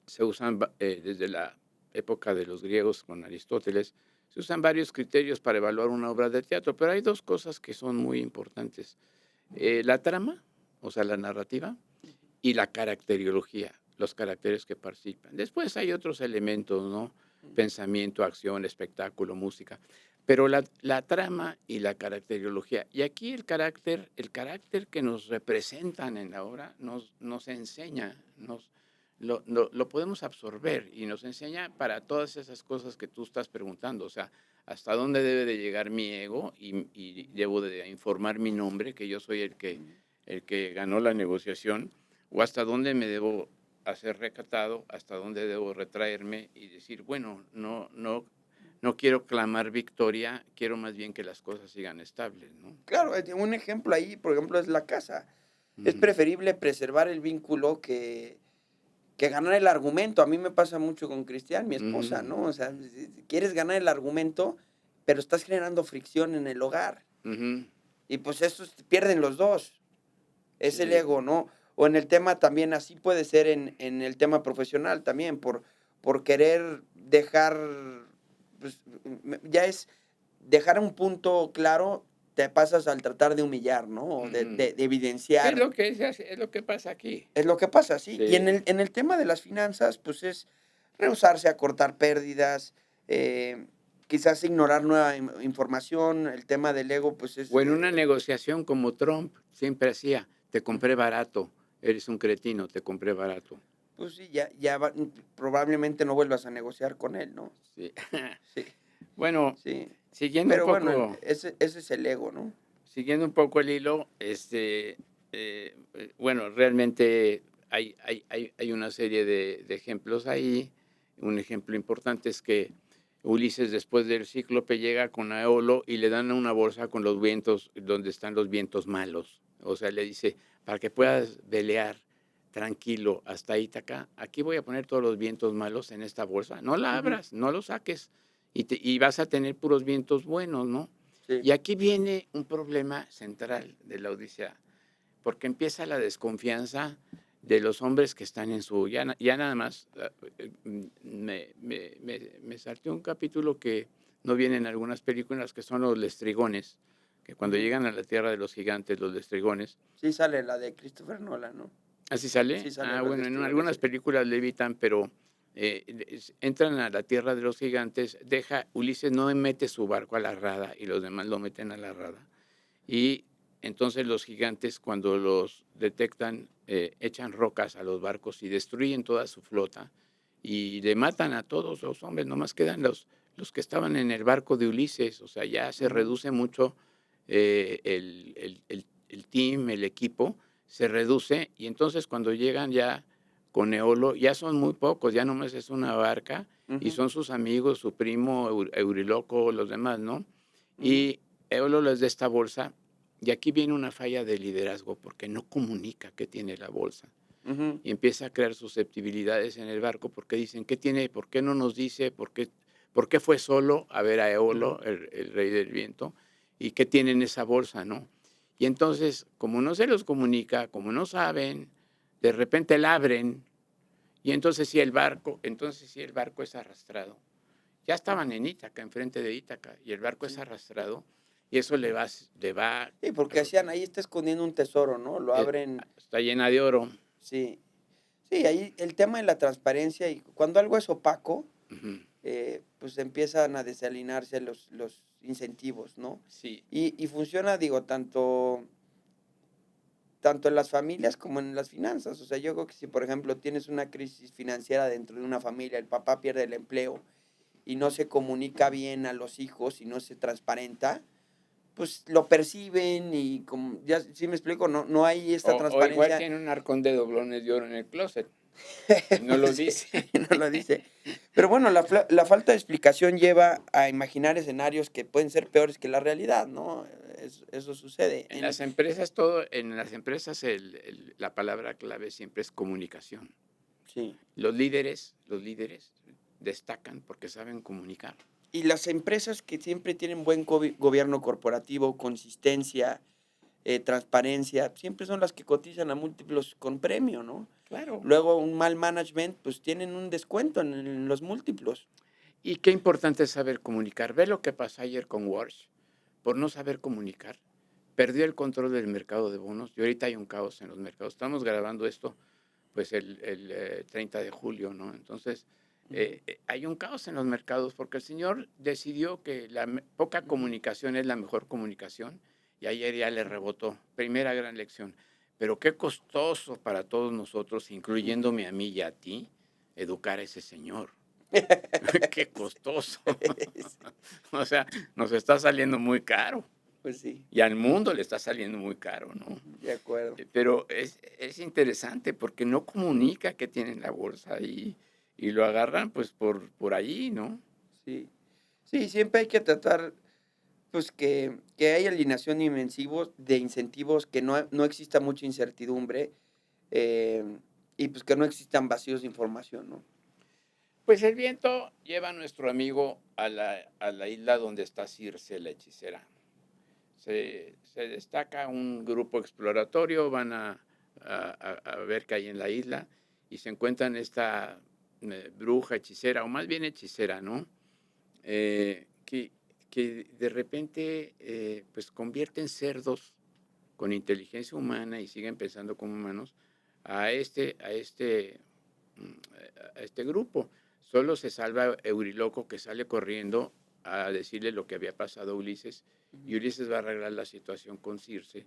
se usan, desde la época de los griegos con Aristóteles, se usan varios criterios para evaluar una obra de teatro, pero hay dos cosas que son muy importantes. La trama, o sea, la narrativa, y la caracteriología, los caracteres que participan. Después hay otros elementos, ¿no? Pensamiento, acción, espectáculo, música. Pero la trama y la caracteriología. Y aquí el carácter que nos representan en la obra nos enseña, lo podemos absorber y nos enseña para todas esas cosas que tú estás preguntando. O sea, hasta dónde debe de llegar mi ego y debo de informar mi nombre, que yo soy el que ganó la negociación, o hasta dónde me debo hacer recatado, hasta dónde debo retraerme y decir, bueno, no quiero clamar victoria, quiero más bien que las cosas sigan estables, ¿no? Claro, un ejemplo ahí, por ejemplo, es la casa. Es Ujú, preferible preservar el vínculo que ganar el argumento. A mí me pasa mucho con Cristian, mi esposa, ujú, ¿no? O sea, quieres ganar el argumento, pero estás generando fricción en el hogar. ujú, Y pues eso pierden los dos. Es el sí, ego, ¿no? O en el tema también, así puede ser en el tema profesional también, por querer dejar, pues, ya es dejar un punto claro, te pasas al tratar de humillar, ¿no? O ujú. de Es evidenciar. lo que es lo que pasa aquí. Es lo que pasa, sí. Y Sí, en el tema de las finanzas, pues es rehusarse a cortar pérdidas, eh, quizás ignorar nueva información, el tema del ego, pues es... O en una negociación como Trump siempre hacía, te compré barato, eres un cretino, te compré barato. Pues sí, probablemente no vuelvas a negociar con él, ¿no? Sí. Sí, Bueno, sí. siguiendo un Pero bueno, poco, ese es el ego, ¿no? siguiendo un poco el hilo, bueno, realmente hay una serie de ejemplos ahí. Un ejemplo importante es que Ulises, después del Cíclope, llega con Aeolo y le dan una bolsa con los vientos, donde están los vientos malos. O sea, le dice, para que puedas velear tranquilo hasta Ítaca, aquí voy a poner todos los vientos malos en esta bolsa. No la Ujú, abras, no lo saques y vas a tener puros vientos buenos, ¿no? sí. Y aquí viene un problema central de la Odisea, porque empieza la desconfianza de los hombres que están en su... Ya nada más, me salté un capítulo que no viene en algunas películas, que son los lestrigones, que cuando Ujú. llegan a la tierra de los gigantes, los lestrigones, Sí sale la de Christopher Nolan, ¿no? ¿así sale? Sí salen Ah, los bueno, en lestrigones, algunas sí. películas levitan, pero entran a la tierra de los gigantes, Ulises no mete su barco a la rada y los demás lo meten a la rada. Y entonces los gigantes, cuando los detectan, echan rocas a los barcos y destruyen toda su flota y le matan a todos los hombres, nomás quedan los que estaban en el barco de Ulises, o sea, ya se Ujú, reduce mucho el team, el equipo, se reduce y entonces cuando llegan ya con Eolo, ya son muy pocos, ya nomás es una barca y ujú, son sus amigos, su primo Euriloco, los demás, ¿no? ujú, Y Eolo les da esta bolsa y aquí viene una falla de liderazgo porque no comunica qué tiene la bolsa ujú, y empieza a crear susceptibilidades en el barco porque dicen, ¿qué tiene? ¿Por qué no nos dice? Por qué fue solo a ver a ujú. Eolo, el rey del viento? ¿Y qué tiene en esa bolsa, no? Y entonces, como no se los comunica, como no saben, de repente la abren y entonces sí el barco es arrastrado. Ya estaban Ujú, en Ítaca, enfrente de Ítaca, y el barco es sí. arrastrado y eso le va, Sí, porque hacían, ahí está escondiendo un tesoro, ¿no? Lo eh, abren, está llena de oro. sí. Sí, ahí el tema de la transparencia y cuando algo es opaco, Ujú. pues empiezan a desalinearse los incentivos, ¿no? Sí, Y funciona, digo, tanto en las familias como en las finanzas. O sea, yo creo que si, por ejemplo, tienes una crisis financiera dentro de una familia, el papá pierde el empleo y no se comunica bien a los hijos y no se transparenta, pues lo perciben y como, ya sí me explico, no hay esta o igual transparencia. tiene un arcón de doblones de oro en el closet y no lo Pues sí, dice. no lo dice. Pero bueno, la falta de explicación lleva a imaginar escenarios que pueden ser peores que la realidad, ¿no? Eso sucede. En las empresas la palabra clave siempre es comunicación. Sí. Los líderes destacan porque saben comunicar. Y las empresas que siempre tienen buen gobierno corporativo, consistencia, transparencia, siempre son las que cotizan a múltiplos con premio, ¿no? Claro. Luego un mal management, pues tienen un descuento en los múltiplos. Y qué importante es saber comunicar. Ve lo que pasó ayer con Walsh. Por no saber comunicar, perdió el control del mercado de bonos y ahorita hay un caos en los mercados. Estamos grabando esto pues el 30 de julio, ¿no? Entonces, Ujú, hay un caos en los mercados porque el señor decidió que poca ujú, comunicación es la mejor comunicación y ayer ya le rebotó. Primera gran lección. Pero qué costoso para todos nosotros, ujú. incluyéndome a mí y a ti, educar a ese señor. Qué costoso. O sea, nos está saliendo muy caro Pues sí, y al mundo le está saliendo muy caro, ¿no? ujú, de acuerdo. Pero es interesante porque no comunica que tiene en la bolsa y lo agarran pues por ahí, ¿no? Sí. Sí, siempre hay que tratar, pues, que haya alineación de incentivos, que no exista mucha incertidumbre, y pues que no existan vacíos de información, ¿no? Pues el viento lleva a nuestro amigo a la isla donde está Circe, la hechicera. Se destaca un grupo exploratorio, van a ver qué hay en la isla y se encuentran esta bruja hechicera, o más bien hechicera, ¿no? Que de repente pues convierten cerdos con inteligencia humana y siguen pensando como humanos a este grupo. Solo se salva Euriloco que sale corriendo a decirle lo que había pasado a Ulises, y Ulises va a arreglar la situación con Circe.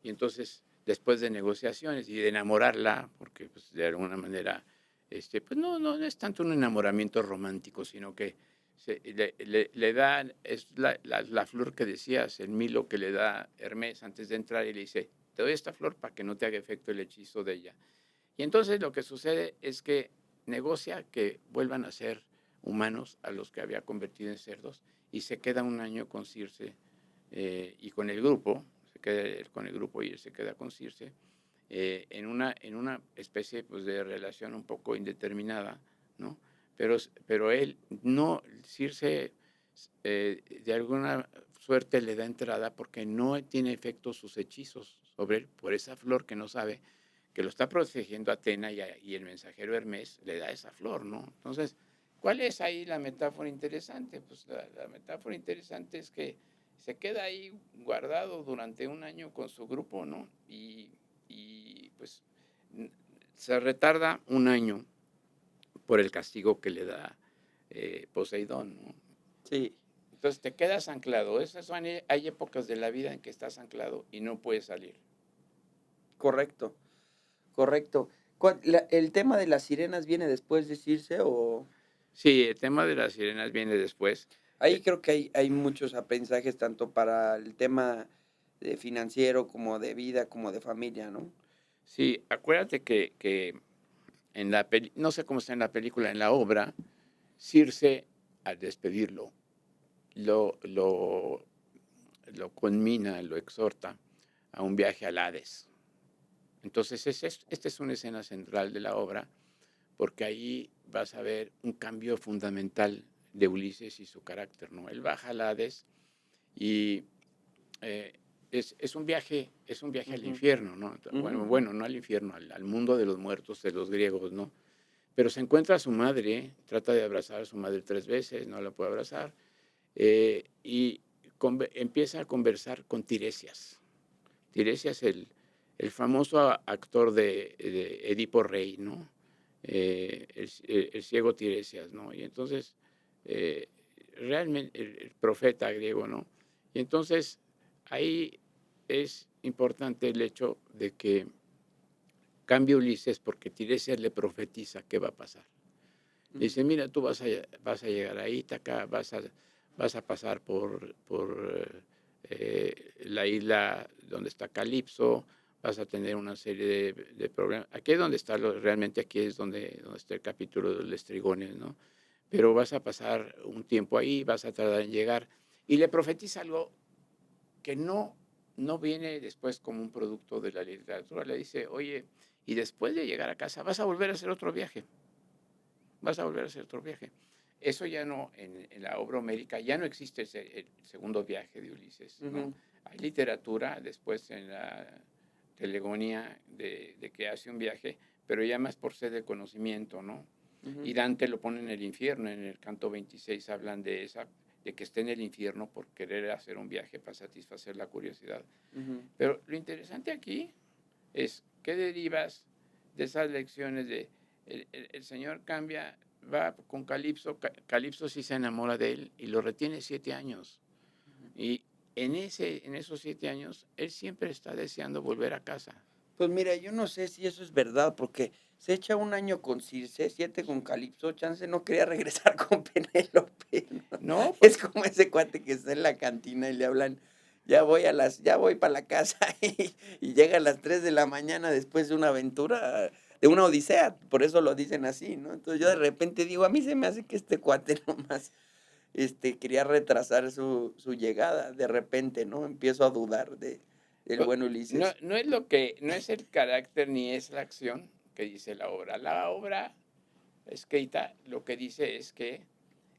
Y entonces, después de negociaciones y de enamorarla, porque pues, de alguna manera, pues no es tanto un enamoramiento romántico, sino que le da, es la flor que decías, el Milo que le da Hermes antes de entrar, y le dice, te doy esta flor para que no te haga efecto el hechizo de ella. Y entonces lo que sucede es que negocia que vuelvan a ser humanos a los que había convertido en cerdos, y se queda un año con Circe y con el grupo, se queda él con el grupo y él se queda con Circe, en una especie pues, de relación un poco indeterminada, ¿no? Pero él no, Circe de alguna suerte le da entrada porque no tiene efecto sus hechizos sobre él por esa flor que no sabe que lo está protegiendo Atena, y el mensajero Hermes le da esa flor, ¿no? Entonces, ¿cuál es ahí la metáfora interesante? Pues la metáfora interesante es que se queda ahí guardado durante un año con su grupo, ¿no? Y pues se retarda un año por el castigo que le da Poseidón, ¿no? Sí, Entonces te quedas anclado. Hay épocas de la vida en que estás anclado y no puedes salir. correcto, correcto. ¿El tema de las sirenas viene después de Circe o...? Sí, el tema de las sirenas viene después. Ahí creo que hay muchos aprendizajes tanto para el tema financiero como de vida, como de familia, ¿no? Sí, acuérdate que en no sé cómo está en la película, en la obra, Circe, al despedirlo, lo, lo, lo conmina, lo exhorta a un viaje al Hades. Entonces, esta es una escena central de la obra, porque ahí vas a ver un cambio fundamental de Ulises y su carácter, ¿no? Él baja al Hades y eh, es un viaje al Ujú, infierno, ¿no? ujú, Bueno, no al infierno, al mundo de los muertos de los griegos, ¿no? Pero se encuentra a su madre, trata de abrazar a su madre 3 veces, no la puede abrazar, y empieza a conversar con Tiresias. Tiresias, el famoso actor de Edipo Rey, ¿no? El ciego Tiresias, ¿no? Y entonces, eh, realmente, el profeta griego, ¿no? Y entonces, ahí es importante el hecho de que cambia Ulises porque Tiresias le profetiza qué va a pasar. Le dice, ujú, mira, tú vas a llegar a Ítaca, vas a pasar por la isla donde está Calipso, vas a tener una serie de problemas. Aquí es donde está, realmente aquí es donde está el capítulo de los estrigones, ¿no? Pero vas a pasar un tiempo ahí, vas a tardar en llegar. Y le profetiza algo que no viene después como un producto de la literatura. Le dice, oye, y después de llegar a casa vas a volver a hacer otro viaje, vas a volver a hacer otro viaje. Eso ya no, en la obra homérica, ya no existe el segundo viaje de Ulises, ¿no? ujú, Hay literatura después en la Telegonía de que hace un viaje, pero ya más por sed de conocimiento, ¿no? ujú, Y Dante lo pone en el infierno, en el canto 26 hablan de que esté en el infierno por querer hacer un viaje para satisfacer la curiosidad. ujú. Pero lo interesante aquí es qué derivas de esas lecciones de el Señor cambia, va con Calipso, Calipso sí se enamora de él y lo retiene 7 años. Y en esos 7 años, él siempre está deseando volver a casa. Pues mira, yo no sé si eso es verdad, porque se echa un año con Circe, 7 con Calipso, chance no quería regresar con Penélope, ¿no? No, Es pues como ese cuate que está en la cantina y le hablan, ya voy para la casa, y llega a las 3 de la mañana después de una aventura, de una odisea, por eso lo dicen así, ¿no? Entonces yo de repente digo, a mí se me hace que este cuate nomás, quería retrasar su llegada, de repente, ¿no? Empiezo a dudar del Pues, buen no, Ulises. no es el carácter ni es la acción que dice la obra. La obra escrita lo que dice es que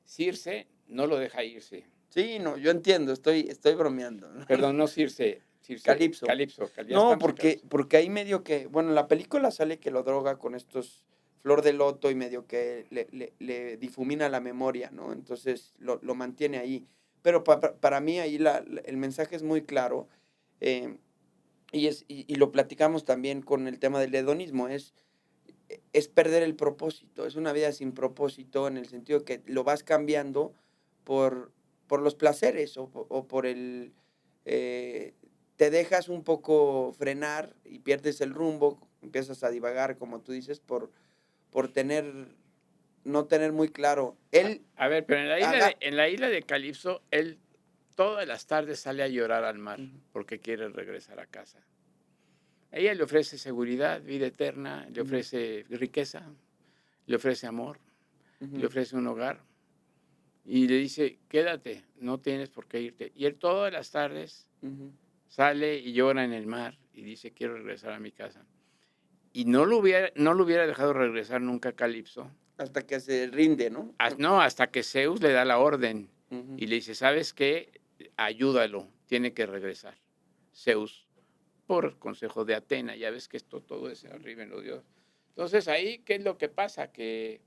Circe no lo deja irse. Sí, no, yo entiendo, estoy bromeando, ¿no? Perdón, no Circe, Calipso. Calipso, ya No, estamos en porque, Calipso. porque ahí medio que, bueno, en la película sale que lo droga con estos flor de loto y medio que le difumina la memoria, ¿no? Entonces lo mantiene ahí. Pero para mí ahí el mensaje es muy claro, eh, y lo platicamos también con el tema del hedonismo, es perder el propósito, es una vida sin propósito en el sentido que lo vas cambiando por por los placeres o por el... te dejas un poco frenar y pierdes el rumbo, empiezas a divagar, como tú dices, por no tener muy claro. Él A ver, pero haga... en la isla de Calipso, él todas las tardes sale a llorar al mar Ujú, porque quiere regresar a casa. Ella le ofrece seguridad, vida eterna, le ujú, ofrece riqueza, le ofrece amor, le ujú, ofrece un hogar y le dice, quédate, no tienes por qué irte. Y él todas las tardes ujú. sale y llora en el mar y dice, quiero regresar a mi casa. Y no lo hubiera dejado regresar nunca a Calipso. Hasta que se rinde, ¿no? No, hasta que Zeus le da la orden Ujú, y le dice, ¿sabes qué? Ayúdalo, tiene que regresar. Zeus, por consejo de Atena, ya ves que esto todo es arriba en los dioses. Entonces ahí, ¿qué es lo que pasa? Que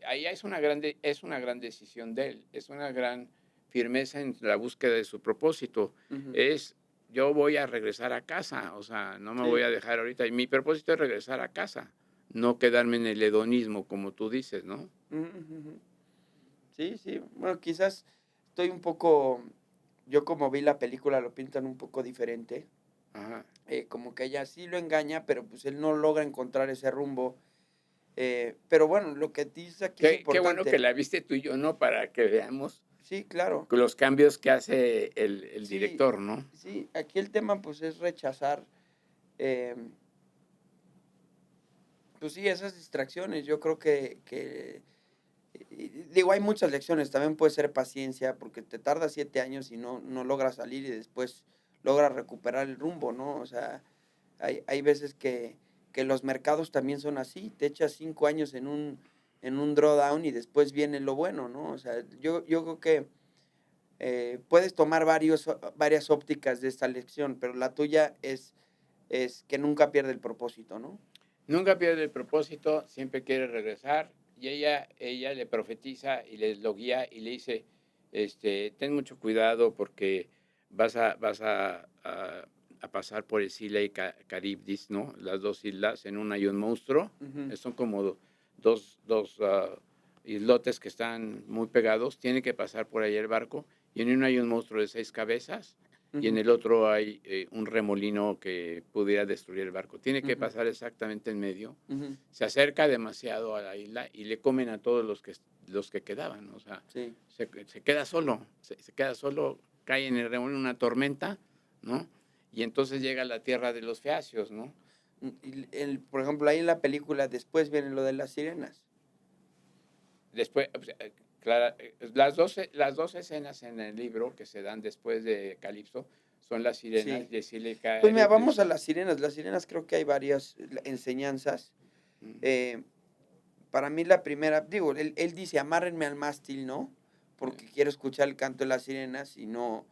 ahí es una gran decisión de él, es una gran firmeza en la búsqueda de su propósito. ujú. Es, yo voy a regresar a casa, o sea, no me voy Sí. a dejar ahorita. Y mi propósito es regresar a casa, no quedarme en el hedonismo, como tú dices, ¿no? Ujú, ujú, ujú. Sí, sí. Bueno, quizás estoy un poco, yo como vi la película lo pintan un poco diferente. Ajá. Como que ella sí lo engaña, pero pues él no logra encontrar ese rumbo. Pero bueno, lo que dice aquí es Qué bueno que importante. la viste tú y yo, ¿no? Para que veamos Sí, claro. los cambios que hace el Sí, director, ¿no? sí. Aquí el tema pues es rechazar, eh, pues sí, esas distracciones. Yo creo digo, hay muchas lecciones. También puede ser paciencia, porque te tardas 7 años y no logras salir y después logras recuperar el rumbo, ¿no? O sea, hay veces que los mercados también son así. Te echas 5 años en un drawdown y después viene lo bueno, ¿no? O sea, yo creo que puedes tomar varias ópticas de esta lección, pero la tuya es que nunca pierde el propósito, ¿no? Nunca pierde el propósito, siempre quiere regresar y ella le profetiza y le lo guía y le dice, ten mucho cuidado porque vas a pasar por Escila y Caribdis, ¿no? Las dos islas, en una hay un monstruo, Ujú, son como dos islotes que están muy pegados, tiene que pasar por ahí el barco y en uno hay un monstruo de 6 cabezas y en ujú, el otro hay un remolino que pudiera destruir el barco. Tiene que ujú, pasar exactamente en medio. ujú. Se acerca demasiado a la isla y le comen a todos los que quedaban. O sea, Sí. se queda solo, se queda solo, cae en el remolino una tormenta, ¿no? Y entonces llega a la tierra de los feacios, ¿no? Y por ejemplo, ahí en la película después viene lo de las sirenas. Después, o sea, las dos escenas en el libro que se dan después de Calipso son las sirenas Sí. de Escila y Pues mira, vamos Caribdis. a las sirenas. Las sirenas creo que hay varias enseñanzas. Eh, para mí la primera, digo, él dice, amárrenme al mástil, ¿no? Porque quiero escuchar el canto de las sirenas y no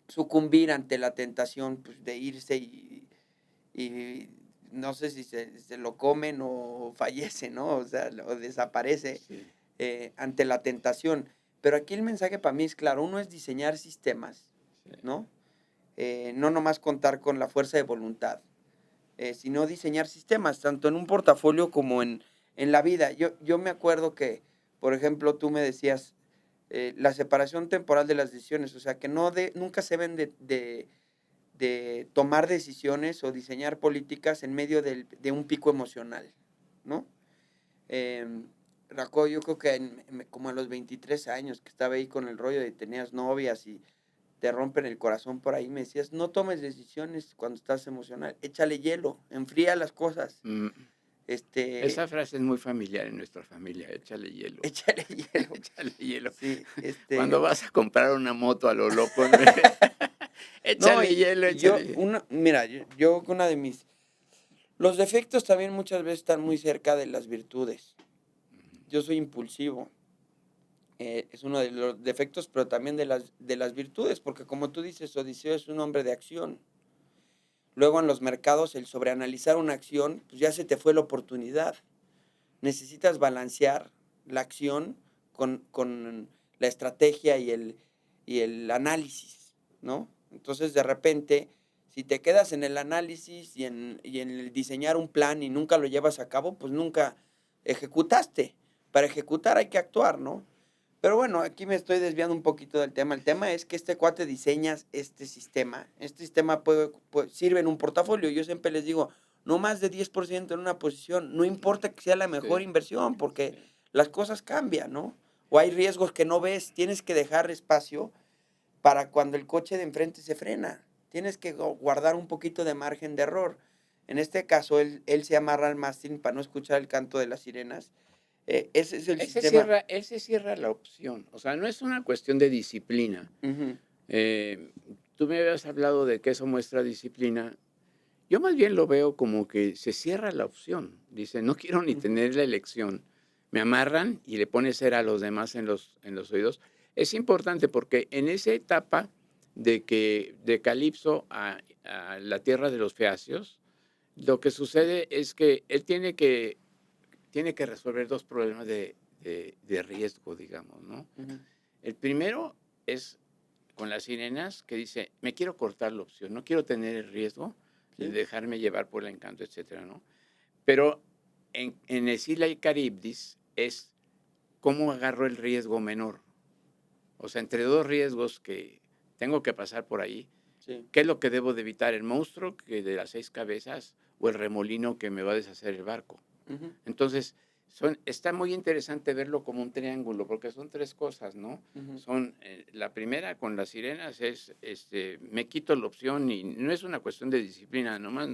sucumbir ante la tentación pues, de irse y no sé si se lo comen o fallece, ¿no? O sea, o desaparece Sí, ante la tentación. Pero aquí el mensaje para mí es claro, uno es diseñar sistemas, sí. ¿no? No nomás contar con la fuerza de voluntad, sino diseñar sistemas, tanto en un portafolio como en la vida. Yo me acuerdo que, por ejemplo, tú me decías la separación temporal de las decisiones, o sea, que nunca se deben de tomar decisiones o diseñar políticas en medio de un pico emocional, ¿no? Recuerdo, yo creo que como a los 23 años que estaba ahí con el rollo de tenías novias y te rompen el corazón por ahí, me decías, no tomes decisiones cuando estás emocional, échale hielo, enfría las cosas, Mm, este, Esa frase es muy familiar en nuestra familia, échale hielo, échale hielo, échale hielo. sí, Cuando vas a comprar una moto a lo loco, ¿no? no, Échale hielo, y yo, échale hielo. mira, yo una de los defectos también muchas veces están muy cerca de las virtudes. Yo soy impulsivo, es uno de los defectos, pero también de las virtudes, porque como tú dices, Odiseo es un hombre de acción. Luego en los mercados, el sobreanalizar una acción, pues ya se te fue la oportunidad. Necesitas balancear la acción con la estrategia y el análisis, ¿no? Entonces, de repente, si te quedas en el análisis y en el diseñar un plan y nunca lo llevas a cabo, pues nunca ejecutaste. Para ejecutar hay que actuar, ¿no? Pero bueno, aquí me estoy desviando un poquito del tema. El tema es que este cuate diseña este sistema. Este sistema sirve en un portafolio. Yo siempre les digo, no más de 10% en una posición. No importa que sea la mejor Sí, inversión, porque sí. las cosas cambian, ¿no? O hay riesgos que no ves. Tienes que dejar espacio para cuando el coche de enfrente se frena. Tienes que guardar un poquito de margen de error. En este caso, él se amarra al mástil para no escuchar el canto de las sirenas. Ese es el sistema. Él se cierra la opción. O sea, no es una cuestión de disciplina. Ujú, Eh, Tú me habías hablado de que eso muestra disciplina. Yo más bien lo veo como que se cierra la opción. Dice, no quiero ni ujú, tener la elección. Me amarran y le pone cera a los demás en los oídos. Es importante porque en esa etapa de Calipso a la tierra de los feacios, lo que sucede es que él tiene que resolver dos problemas de riesgo, digamos, ¿no? ujú. El primero es con las sirenas que dice, me quiero cortar la opción, no quiero tener el riesgo de Sí, dejarme llevar por el encanto, etcétera, ¿no? Pero en Escila y Caribdis es cómo agarro el riesgo menor. O sea, entre dos riesgos que tengo que pasar por ahí, sí. ¿qué es lo que debo de evitar? ¿El monstruo que de las 6 cabezas o el remolino que me va a deshacer el barco? Ujú, Entonces, está muy interesante verlo como un triángulo, porque son tres cosas, ¿no? ujú. La primera con las sirenas es, me quito la opción y no es una cuestión de disciplina, nomás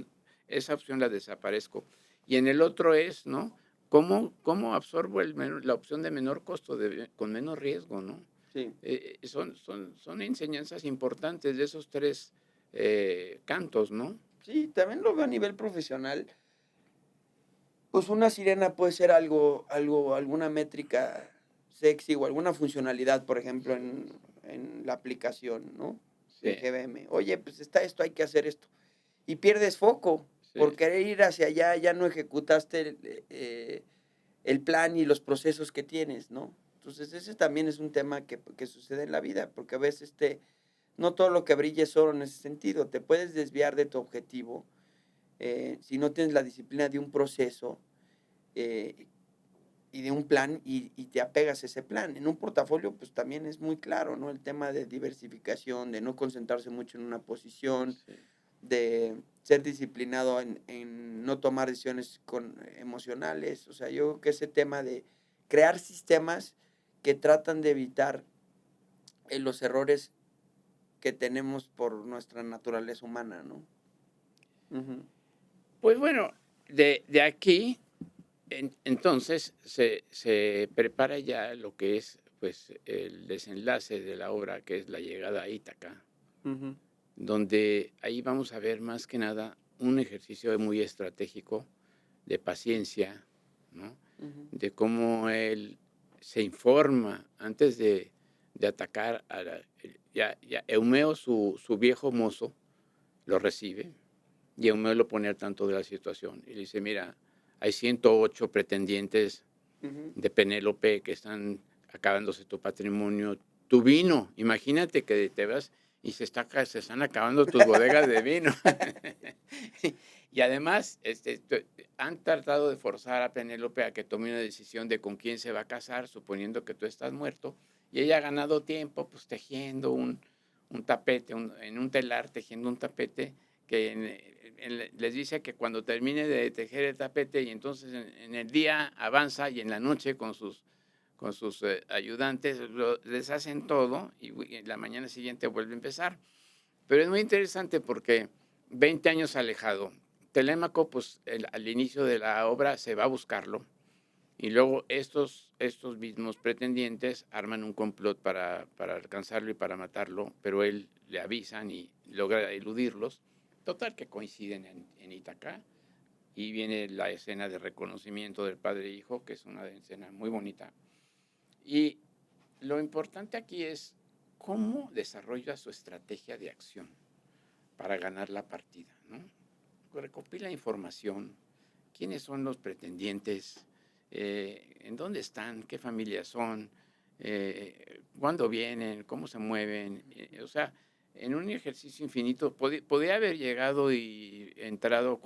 esa opción la desaparezco. Y en el otro es, ¿no? ¿Cómo absorbo la opción de menor costo, con menos riesgo, ¿no? Sí. Son enseñanzas importantes de esos tres cantos, ¿no? Sí, también lo veo a nivel profesional. Pues una sirena puede ser alguna métrica sexy o alguna funcionalidad, por ejemplo, en la aplicación, ¿no? De Sí, GBM. Oye, pues está esto, hay que hacer esto. Y pierdes foco. sí, Por sí. querer ir hacia allá, ya no ejecutaste el plan y los procesos que tienes, ¿no? Entonces, ese también es un tema que sucede en la vida, porque a veces no todo lo que brilla es oro en ese sentido. Te puedes desviar de tu objetivo si no tienes la disciplina de un proceso eh, y de un plan y te apegas a ese plan. En un portafolio, pues también es muy claro, ¿no? El tema de diversificación, de no concentrarse mucho en una posición, Sí. de ser disciplinado en no tomar decisiones emocionales. O sea, yo creo que ese tema de crear sistemas que tratan de evitar los errores que tenemos por nuestra naturaleza humana, ¿no? Ujú, Pues bueno, de aquí, entonces, se prepara ya lo que es, pues, el desenlace de la obra, que es la llegada a Ítaca, ujú, donde ahí vamos a ver más que nada un ejercicio muy estratégico de paciencia, ¿no? ujú, De cómo él se informa antes de atacar ya Eumeo, su viejo mozo, lo recibe y Eumeo lo pone al tanto de la situación y le dice, mira, hay 108 pretendientes ujú. de Penélope que están acabándose tu patrimonio, tu vino, imagínate que te vas y se están acabando tus bodegas de vino. Y además, han tratado de forzar a Penélope a que tome una decisión de con quién se va a casar, suponiendo que tú estás muerto, y ella ha ganado tiempo, pues tejiendo un tapete, en un telar, tejiendo un tapete que les dice que cuando termine de tejer el tapete y entonces en el día avanza y en la noche con sus ayudantes les hacen todo y la mañana siguiente vuelve a empezar. Pero es muy interesante porque 20 años alejado, Telémaco, pues al inicio de la obra se va a buscarlo y luego estos mismos pretendientes arman un complot para alcanzarlo y para matarlo, pero él le avisan y logra eludirlos. Total que coinciden en Itacá y viene la escena de reconocimiento del padre e hijo, que es una escena muy bonita. Y lo importante aquí es cómo desarrolla su estrategia de acción para ganar la partida, ¿no? Recopila información, quiénes son los pretendientes, en dónde están, qué familias son, cuándo vienen, cómo se mueven, o sea, en un ejercicio infinito, podía haber llegado y entrado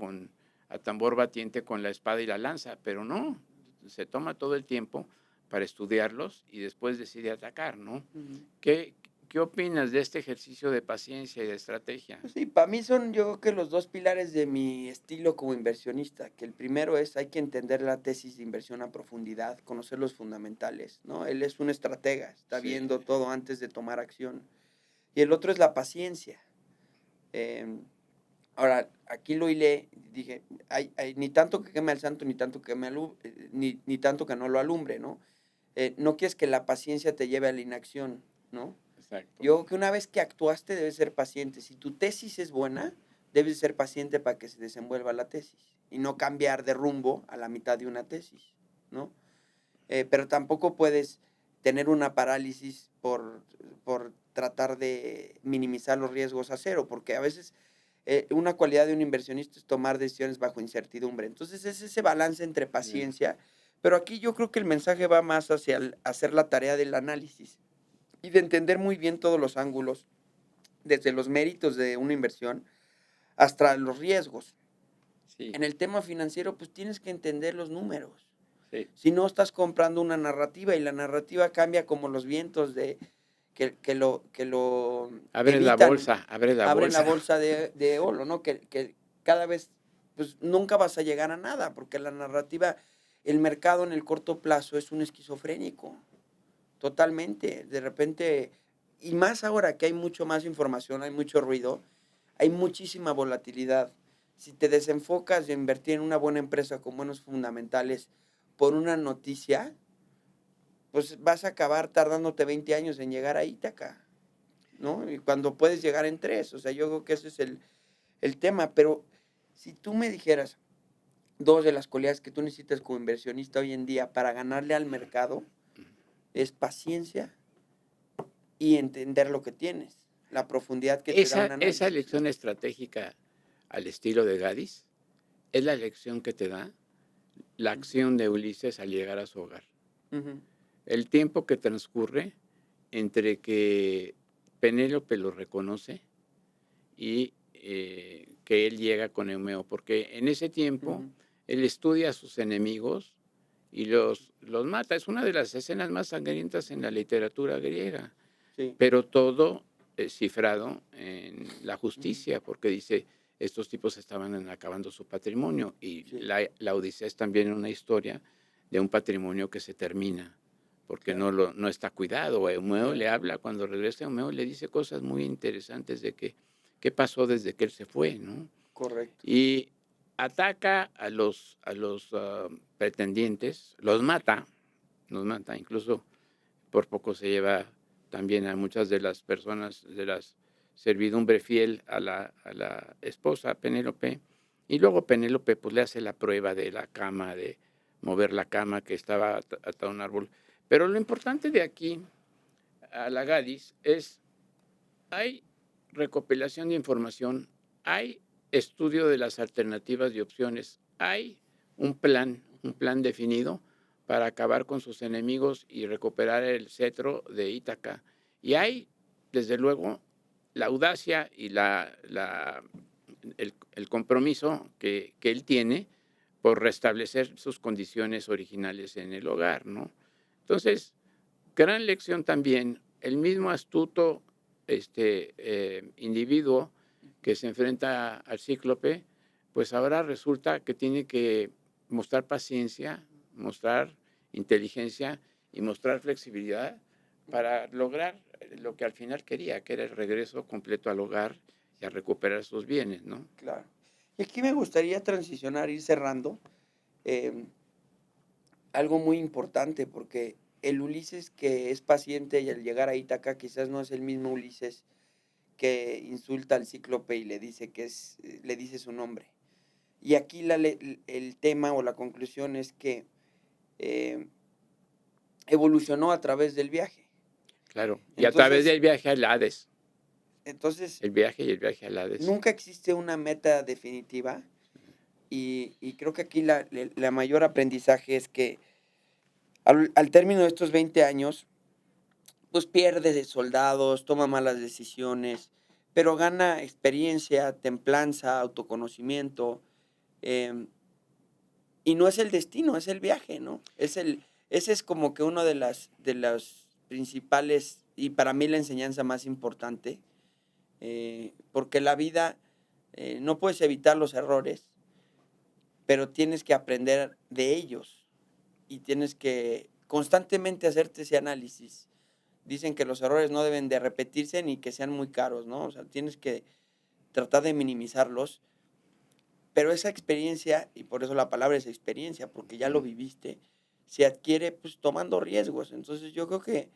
a tambor batiente con la espada y la lanza, pero no, se toma todo el tiempo para estudiarlos y después decide atacar, ¿no? Ujú. ¿Qué opinas de este ejercicio de paciencia y de estrategia? Pues sí, para mí son yo creo que los dos pilares de mi estilo como inversionista, que el primero es hay que entender la tesis de inversión a profundidad, conocer los fundamentales, ¿no? Él es un estratega, está Sí, viendo todo antes de tomar acción. Y el otro es la paciencia. Em, Ahora, aquí lo hilé, dije, ni tanto que queme al santo, ni tanto que ni tanto que no lo alumbre, ¿no? No quieres que la paciencia te lleve a la inacción, ¿no? exacto. Yo creo que una vez que actuaste debes ser paciente. Si tu tesis es buena, debes ser paciente para que se desenvuelva la tesis y no cambiar de rumbo a la mitad de una tesis, ¿no? Pero tampoco puedes tener una parálisis por tratar de minimizar los riesgos a cero, porque a veces una cualidad de un inversionista es tomar decisiones bajo incertidumbre. Entonces es ese balance entre Bien. paciencia, pero aquí yo creo que el mensaje va más hacia hacer la tarea del análisis y de entender muy bien todos los ángulos, desde los méritos de una inversión hasta los riesgos. Sí, En el tema financiero, pues tienes que entender los números. sí. Si no, estás comprando una narrativa y la narrativa cambia como los vientos que lo Abre la evitan, bolsa, abre la abren la bolsa. bolsa de oro, ¿no? Que cada vez, pues nunca vas a llegar a nada, porque la narrativa, el mercado en el corto plazo es un esquizofrénico, totalmente. De repente, y más ahora que hay mucho más información, hay mucho ruido, hay muchísima volatilidad. Si te desenfocas de invertir en una buena empresa con buenos fundamentales por una noticia, pues vas a acabar tardándote 20 años en llegar a Ítaca, ¿no? Y cuando puedes llegar en 3, o sea, yo creo que ese es el tema. Pero si tú me dijeras dos de las cualidades que tú necesitas como inversionista hoy en día para ganarle al mercado, es paciencia y entender lo que tienes, la profundidad que te da un Esa análisis, ¿no? lección estratégica al estilo de Gadis es la lección que te da la Ujú, acción de Ulises al llegar a su hogar. ujú, El tiempo que transcurre entre que Penélope lo reconoce y que él llega con Eumeo, porque en ese tiempo ujú. él estudia a sus enemigos y los mata. Es una de las escenas más sangrientas en la literatura griega, Sí, pero todo cifrado en la ujú, justicia, porque dice, estos tipos estaban acabando su patrimonio y sí, la Odisea es también una historia de un patrimonio que se termina porque claro, no está cuidado. Eumeo le claro. habla, cuando regresa Eumeo le dice cosas muy interesantes de que qué pasó desde que él se fue, ¿no? Correcto. Y ataca a los pretendientes, los mata, incluso por poco se lleva también a muchas de las personas de la servidumbre fiel a la esposa Penélope. Y luego Penélope pues le hace la prueba de la cama, de mover la cama que estaba atada a un árbol. Pero lo importante de aquí, a la Gadis, es hay recopilación de información, hay estudio de las alternativas y opciones, hay un plan definido para acabar con sus enemigos y recuperar el cetro de Ítaca. Y hay, desde luego, la audacia y el compromiso que él tiene por restablecer sus condiciones originales en el hogar, ¿no? Entonces, gran lección también, el mismo astuto individuo que se enfrenta al cíclope, pues ahora resulta que tiene que mostrar paciencia, mostrar inteligencia y mostrar flexibilidad para lograr lo que al final quería, que era el regreso completo al hogar y a recuperar sus bienes, ¿no? Claro. Y aquí me gustaría transicionar, ir cerrando, em, algo muy importante, porque el Ulises que es paciente y al llegar a Ítaca quizás no es el mismo Ulises que insulta al cíclope y le dice su nombre. Y aquí el tema o la conclusión es que eh, evolucionó a través del viaje. Claro. Y a través Entonces, del viaje al Hades, entonces el viaje y el viaje al Hades. nunca existe una meta definitiva y creo que aquí la mayor aprendizaje es que al término de estos 20 años, pues pierde de soldados, toma malas decisiones, pero gana experiencia, templanza, autoconocimiento, em, y no es el destino, es el viaje, ¿no? ese es como que uno de las principales, y para mí la enseñanza más importante, porque la vida, no puedes evitar los errores, pero tienes que aprender de ellos y tienes que constantemente hacerte ese análisis. Dicen que los errores no deben de repetirse ni que sean muy caros, ¿no? O sea, tienes que tratar de minimizarlos, pero esa experiencia, y por eso la palabra es experiencia, porque ya lo viviste, se adquiere pues tomando riesgos. Entonces yo creo que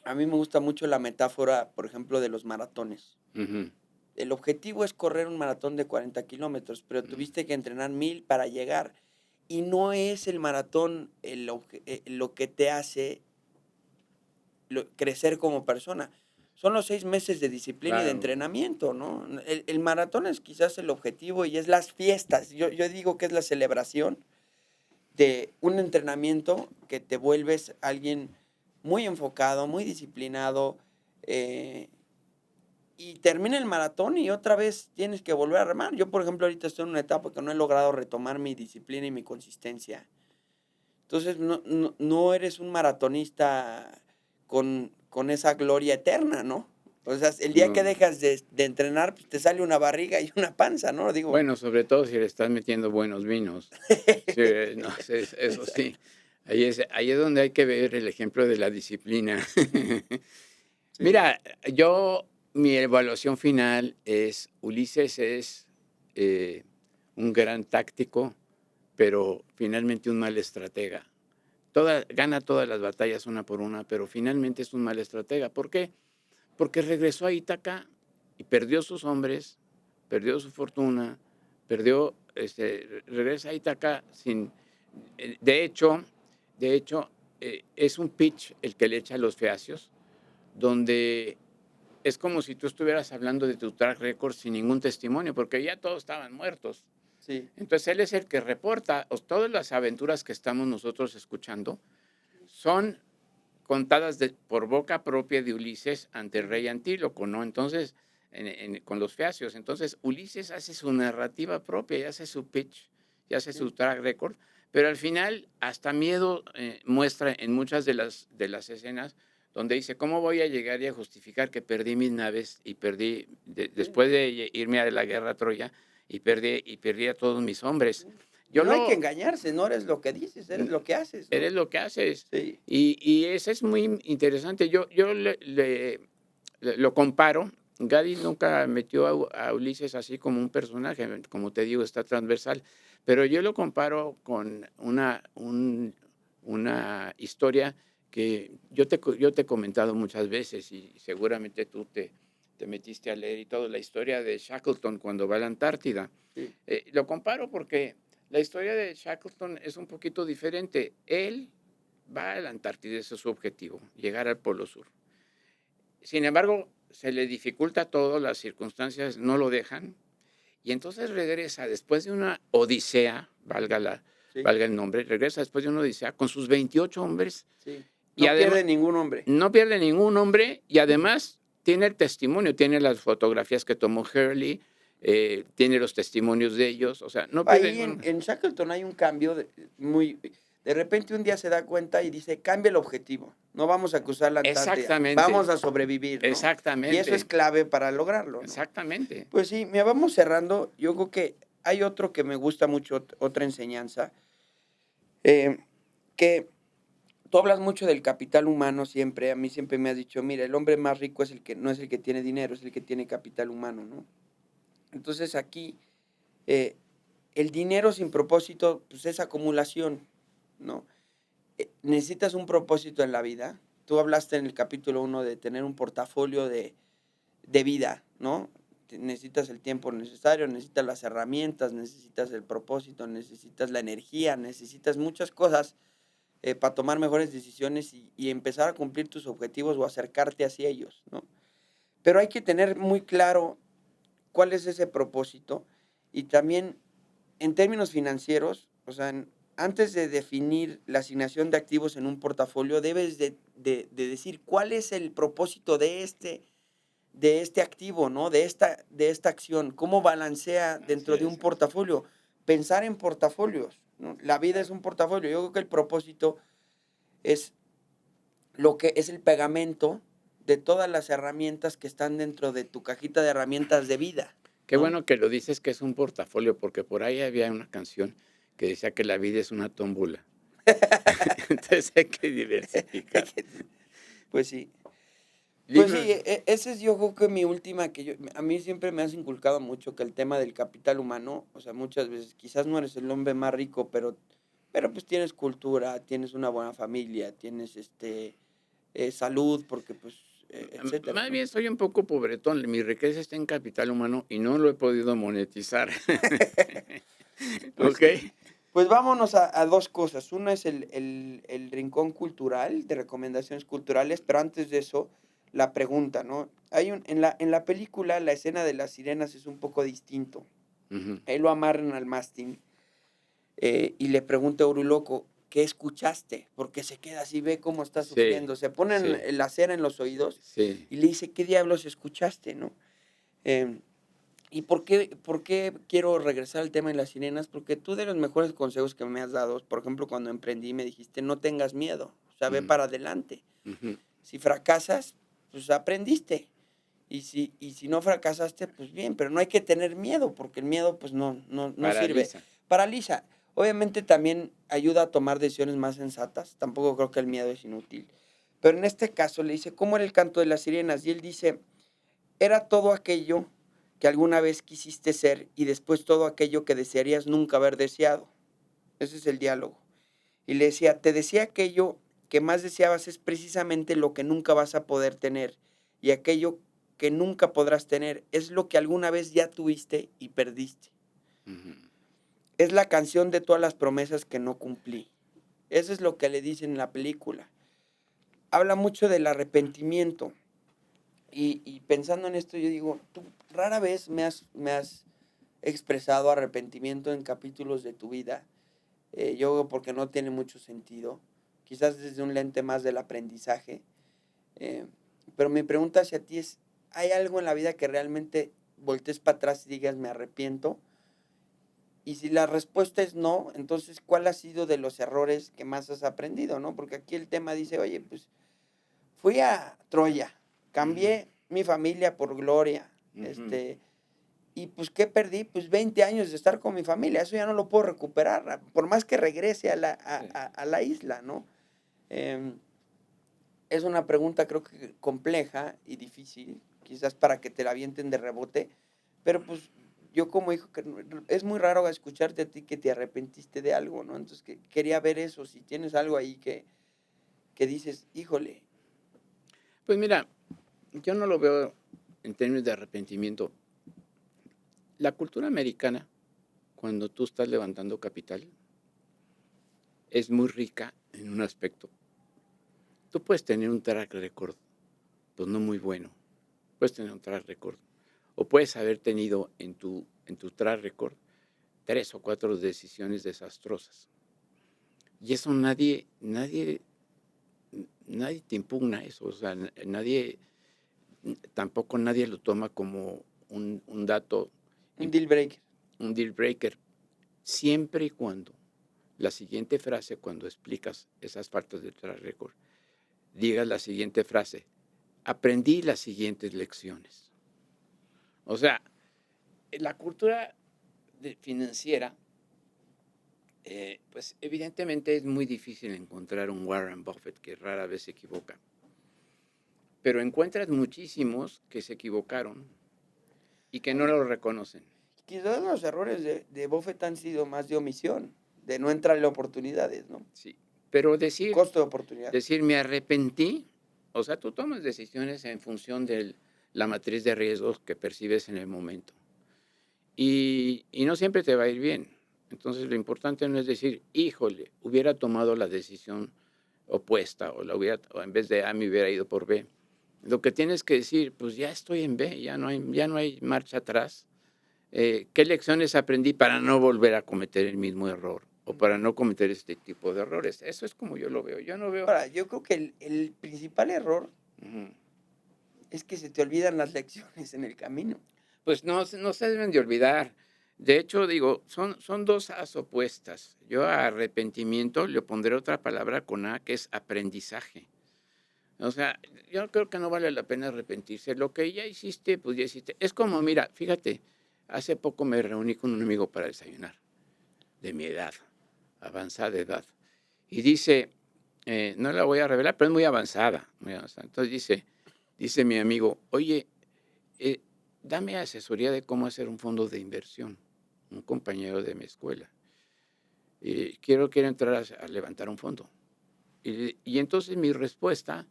a mí me gusta mucho la metáfora, por ejemplo, de los maratones. Ujú. El objetivo es correr un maratón de 40 kilómetros, pero tuviste que entrenar 1000 para llegar. Y no es el maratón lo que te hace crecer como persona. Son los 6 meses de disciplina y de Claro. entrenamiento, ¿no? El maratón es quizás el objetivo y es las fiestas. Yo digo que es la celebración de un entrenamiento que te vuelves alguien muy enfocado, muy disciplinado, y termina el maratón y otra vez tienes que volver a remar. Yo, por ejemplo, ahorita estoy en una etapa que no he logrado retomar mi disciplina y mi consistencia. Entonces, no eres un maratonista con esa gloria eterna, ¿no? O sea, el día que No. dejas de entrenar, pues te sale una barriga y una panza, ¿no? Digo, Bueno, sobre todo si le estás metiendo buenos vinos. Sí, no, eso exacto. sí. Ahí es donde hay que ver el ejemplo de la disciplina. Sí, Mira, mi evaluación final es, Ulises es eh, un gran táctico, pero finalmente un mal estratega. Gana todas las batallas una por una, pero finalmente es un mal estratega. ¿Por qué? Porque regresó a Ítaca y perdió sus hombres, perdió su fortuna, regresa a Ítaca sin... De hecho, es un pitch el que le echa a los feacios, donde es como si tú estuvieras hablando de tu track record sin ningún testimonio, porque ya todos estaban muertos. sí, Entonces él es el que reporta, todas las aventuras que estamos nosotros escuchando son contadas por boca propia de Ulises ante el rey Antíloco, ¿no? Entonces, con los feacios. Entonces, Ulises hace su narrativa propia y hace su pitch, y hace sí. su track record, pero al final hasta miedo muestra en muchas de las escenas donde dice, ¿cómo voy a llegar y a justificar que perdí mis naves y perdí, Sí. después de irme a la guerra a Troya, y perdí a todos mis hombres? Y Yo no hay que lo, engañarse, no eres lo que dices, eres lo que haces, Eres ¿no? lo que haces. Sí, Y eso es muy interesante. Yo lo comparo. Gadi nunca metió a Ulises así como un personaje, como te digo, está transversal, pero yo lo comparo con una historia que yo te he comentado muchas veces y seguramente tú te metiste a leer y todo, la historia de Shackleton cuando va a la Antártida. sí, Lo comparo porque la historia de Shackleton es un poquito diferente. Él va a la Antártida, ese es su objetivo, llegar al Polo Sur. Sin embargo, se le dificulta todo, las circunstancias no lo dejan, y entonces regresa después de una odisea, sí, valga el nombre, regresa después de una odisea con sus 28 hombres, sí. y No además pierde ningún hombre. no pierde ningún hombre, y además tiene el testimonio, tiene las fotografías que tomó Hurley, tiene los testimonios de ellos, o sea, no pierde Ahí ningún hombre. en Shackleton hay un cambio muy... De repente un día se da cuenta y dice, cambia el objetivo. No vamos a cruzar la Antártida, vamos Exactamente, a sobrevivir, ¿no? Y eso es exactamente, clave para lograrlo, ¿no? exactamente. Pues sí, me vamos cerrando. Yo creo que hay otro que me gusta mucho, otra enseñanza, eh, que tú hablas mucho del capital humano siempre. A mí siempre me has dicho, mira, el hombre más rico es el que no es el que tiene dinero, es el que tiene capital humano, ¿no? Entonces aquí, eh, el dinero sin propósito, pues es acumulación, ¿no? Necesitas un propósito en la vida. Tú hablaste en el capítulo 1 de tener un portafolio de vida, ¿no? Necesitas el tiempo necesario, necesitas las herramientas, necesitas el propósito, necesitas la energía, necesitas muchas cosas para tomar mejores decisiones y empezar a cumplir tus objetivos o acercarte hacia ellos, ¿no? Pero hay que tener muy claro cuál es ese propósito y también en términos financieros, o sea, antes de definir la asignación de activos en un portafolio, debes de decir cuál es el propósito de este activo, ¿no? De esta acción, cómo balancea Así dentro de un es. portafolio. pensar en portafolios, ¿no? La vida es un portafolio. Yo creo que el propósito es lo que es el pegamento de todas las herramientas que están dentro de tu cajita de herramientas de vida, Qué ¿no? bueno que lo dices que es un portafolio, porque por ahí había una canción que decía que la vida es una tómbola. Entonces hay que diversificar. Pues sí. Pues sí, Libros, ese es yo creo que mi última, a mí siempre me has inculcado mucho que el tema del capital humano, o sea, muchas veces quizás no eres el hombre más rico, pero pues tienes cultura, tienes una buena familia, tienes salud, porque pues, etcétera, más ¿no? bien soy un poco pobretón. Mi riqueza está en capital humano y no lo he podido monetizar. Pues ¿Ok? sí. Pues vámonos a dos cosas. Una es el rincón cultural, de recomendaciones culturales, pero antes de eso, la pregunta, ¿no? En la película, la escena de las sirenas es un poco distinto. Ujú. Él lo amarran al mástil y le pregunta a Uruloco, ¿qué escuchaste? Porque se queda así, ve cómo está Sí, sufriendo. Se ponen sí, la cera en los oídos sí. y le dice, ¿qué diablos escuchaste, no? Em, ¿Y por qué quiero regresar al tema de las sirenas? Porque tú de los mejores consejos que me has dado, por ejemplo, cuando emprendí, me dijiste, no tengas miedo, o sea, ve Ujú, para adelante. ujú. Si fracasas, pues aprendiste. Y si no fracasaste, pues bien, pero no hay que tener miedo, porque el miedo pues no sirve. Paraliza. Paraliza. Obviamente también ayuda a tomar decisiones más sensatas, tampoco creo que el miedo es inútil. Pero en este caso le dice, ¿cómo era el canto de las sirenas? Y él dice, era todo aquello que alguna vez quisiste ser y después todo aquello que desearías nunca haber deseado. Ese es el diálogo. Y le decía, te decía aquello que más deseabas es precisamente lo que nunca vas a poder tener. Y aquello que nunca podrás tener es lo que alguna vez ya tuviste y perdiste. Ujú. Es la canción de todas las promesas que no cumplí. Eso es lo que le dicen en la película. Habla mucho del arrepentimiento. Y pensando en esto, yo digo, tú rara vez me has expresado arrepentimiento en capítulos de tu vida. Yo creo porque no tiene mucho sentido. Quizás desde un lente más del aprendizaje. eh, pero mi pregunta hacia ti es, ¿hay algo en la vida que realmente voltees para atrás y digas, me arrepiento? Y si la respuesta es no, entonces, ¿cuál ha sido de los errores que más has aprendido, no? Porque aquí el tema dice, oye, pues fui a Troya, Ujú, cambié mi familia por Gloria, ujú. y pues, ¿qué perdí? Pues 20 años de estar con mi familia, eso ya no lo puedo recuperar, por más que regrese Sí. a la isla, ¿no? Em, es una pregunta creo que compleja y difícil, quizás para que te la avienten de rebote, pero pues yo como hijo, es muy raro escucharte a ti que te arrepentiste de algo, ¿no? Entonces quería ver eso, si tienes algo ahí que dices, híjole. Pues mira, yo no lo veo en términos de arrepentimiento. La cultura americana, cuando tú estás levantando capital, es muy rica en un aspecto. Tú puedes tener un track record, pues no muy bueno. Puedes tener un track record. O puedes haber tenido en tu track record 3 o 4 decisiones desastrosas. Y eso nadie te impugna eso. O sea, tampoco nadie lo toma como un dato, Un deal breaker. un deal breaker, siempre y cuando la siguiente frase, cuando explicas esas faltas de track record, digas la siguiente frase: aprendí las siguientes lecciones. O sea, la cultura financiera, pues evidentemente es muy difícil encontrar un Warren Buffett que rara vez se equivoca, pero encuentras muchísimos que se equivocaron y que no lo reconocen. Quizás los errores de Buffett han sido más de omisión, de no entrarle oportunidades, ¿no? Sí, pero El decir, costo de oportunidad. decir me arrepentí, o sea, tú tomas decisiones en función de la matriz de riesgos que percibes en el momento. Y no siempre te va a ir bien. Entonces, lo importante no es decir, híjole, hubiera tomado la decisión opuesta o en vez de A me hubiera ido por B. Lo que tienes que decir, pues ya estoy en B, ya no hay marcha atrás. ¿Qué lecciones aprendí para no volver a cometer el mismo error o para no cometer este tipo de errores? Eso es como yo lo veo. Yo no veo. Ahora, yo creo que el principal error Ujú. es que se te olvidan las lecciones en el camino. Pues no se deben de olvidar. De hecho, digo, son dos as opuestas. Yo a arrepentimiento le pondré otra palabra con A, que es aprendizaje. O sea, yo creo que no vale la pena arrepentirse. Lo que ya hiciste, pues ya hiciste. Es como, mira, fíjate, hace poco me reuní con un amigo para desayunar, de mi edad, avanzada edad. Y dice, no la voy a revelar, pero es muy avanzada, muy avanzada. Entonces dice mi amigo, oye, eh, dame asesoría de cómo hacer un fondo de inversión, un compañero de mi escuela. Quiero entrar a levantar un fondo. Y entonces mi respuesta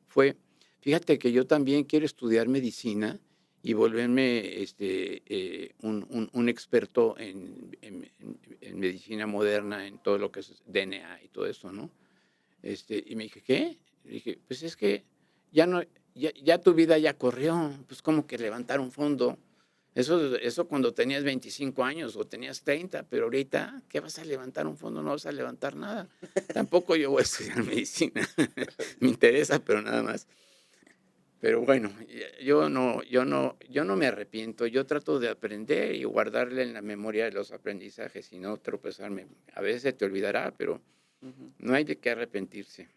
fue, fíjate que yo también quiero estudiar medicina y volverme un experto en medicina moderna, en todo lo que es DNA y todo eso, ¿no? Y me dije, ¿qué? Le dije, pues es que ya no, ya tu vida ya corrió, pues como que levantar un fondo. Eso cuando tenías 25 años o tenías 30, pero ahorita, ¿qué vas a levantar un fondo? No vas a levantar nada. Tampoco yo voy a estudiar medicina. Me interesa, pero nada más. Pero bueno, yo no me arrepiento. Yo trato de aprender y guardarle en la memoria los aprendizajes y no tropezarme. A veces se te olvidará, pero Ujú. no hay de qué arrepentirse.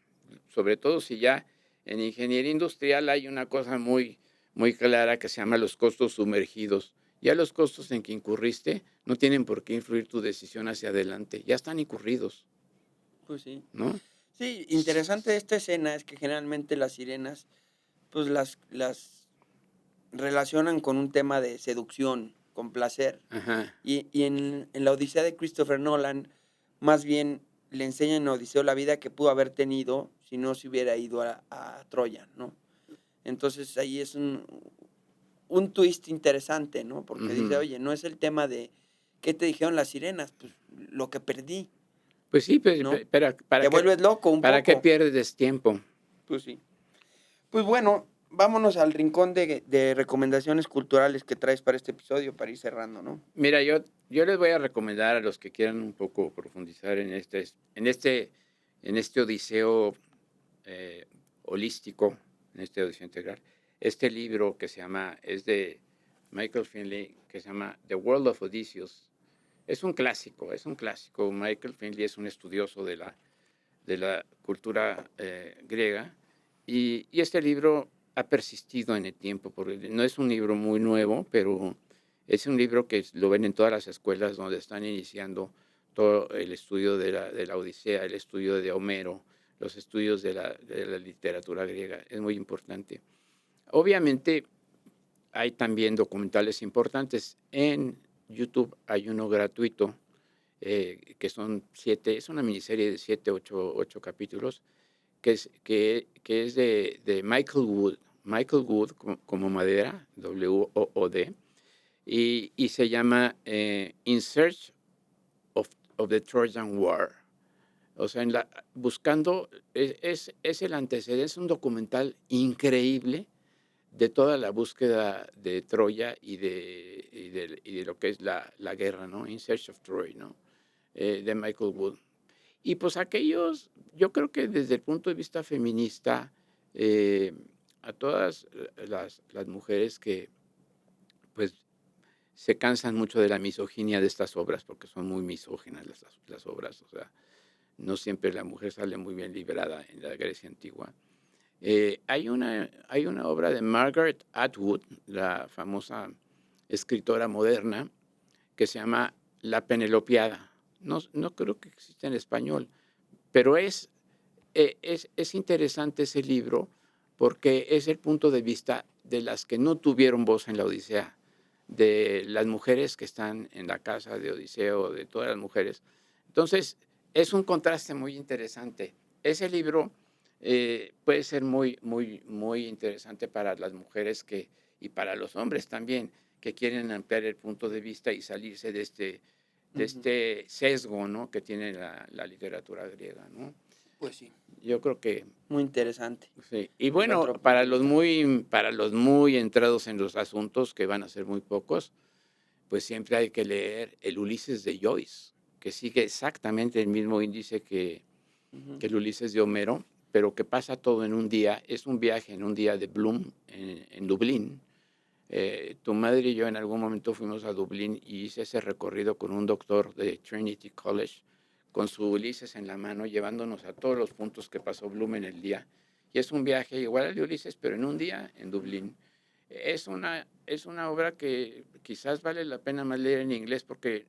Sobre todo si ya en ingeniería industrial hay una cosa muy clara que se llama los costos sumergidos. Ya los costos en que incurriste no tienen por qué influir tu decisión hacia adelante. Ya están incurridos, Pues sí. ¿no? Sí, interesante de esta escena es que generalmente las sirenas, pues las relacionan con un tema de seducción, con placer. Ajá. Y en la Odisea de Christopher Nolan, más bien le enseñan a Odiseo la vida que pudo haber tenido si no se hubiera ido a Troya, ¿no? Entonces ahí es un twist interesante, ¿no? Porque dice, Ujú. oye, no es el tema de qué te dijeron las sirenas, pues lo que perdí, Pues sí, ¿no? pero Te vuelves loco un ¿para qué poco. pierdes tiempo? Pues sí. Pues bueno, vámonos al rincón de recomendaciones culturales que traes para este episodio, para ir cerrando, ¿no? Mira, yo les voy a recomendar a los que quieran un poco profundizar en este odiseo eh, holístico, en este odiseo integral, este libro es de Michael Finley, que se llama The World of Odysseus. Es un clásico. Michael Finley es un estudioso de la cultura griega y este libro ha persistido en el tiempo, porque no es un libro muy nuevo, pero es un libro que lo ven en todas las escuelas donde están iniciando todo el estudio de la Odisea, el estudio de Homero, los estudios de la literatura griega. Es muy importante. Obviamente hay también documentales importantes. En YouTube hay uno gratuito que son 7, es una miniserie de 7, 8 capítulos, que es de Michael Wood. Michael Wood como madera, W-O-O-D, y se llama In Search of, of the Trojan War. O sea, buscando, es el antecedente, es un documental increíble de toda la búsqueda de Troya y de lo que es la guerra, ¿no? In Search of Troy, ¿no? De Michael Wood. Y pues aquellos, yo creo que desde el punto de vista feminista, eh, a todas las mujeres que pues se cansan mucho de la misoginia de estas obras, porque son muy misóginas las obras, o sea, no siempre la mujer sale muy bien librada en la Grecia antigua. Hay una obra de Margaret Atwood, la famosa escritora moderna, que se llama La Penelopiada. No creo que exista en español, pero es interesante ese libro porque es el punto de vista de las que no tuvieron voz en la Odisea, de las mujeres que están en la casa de Odiseo, de todas las mujeres. Entonces, es un contraste muy interesante. Ese libro puede ser muy, muy, muy interesante para las mujeres y para los hombres también, que quieren ampliar el punto de vista y salirse de Ujú. este sesgo, ¿no?, que tiene la literatura griega, ¿no? Pues sí, Yo creo que muy interesante. sí. Y El bueno, otro punto para de los vista. muy entrados en los asuntos, que van a ser muy pocos, pues siempre hay que leer el Ulises de Joyce, que sigue exactamente el mismo índice Ujú. que el Ulises de Homero, pero que pasa todo en un día. Es un viaje en un día de Bloom en Dublín, Tu madre y yo en algún momento fuimos a Dublín y hice ese recorrido con un doctor de Trinity College, con su Ulises en la mano, llevándonos a todos los puntos que pasó Bloom en el día. Y es un viaje igual al de Ulises, pero en un día en Dublín. Es una obra que quizás vale la pena más leer en inglés porque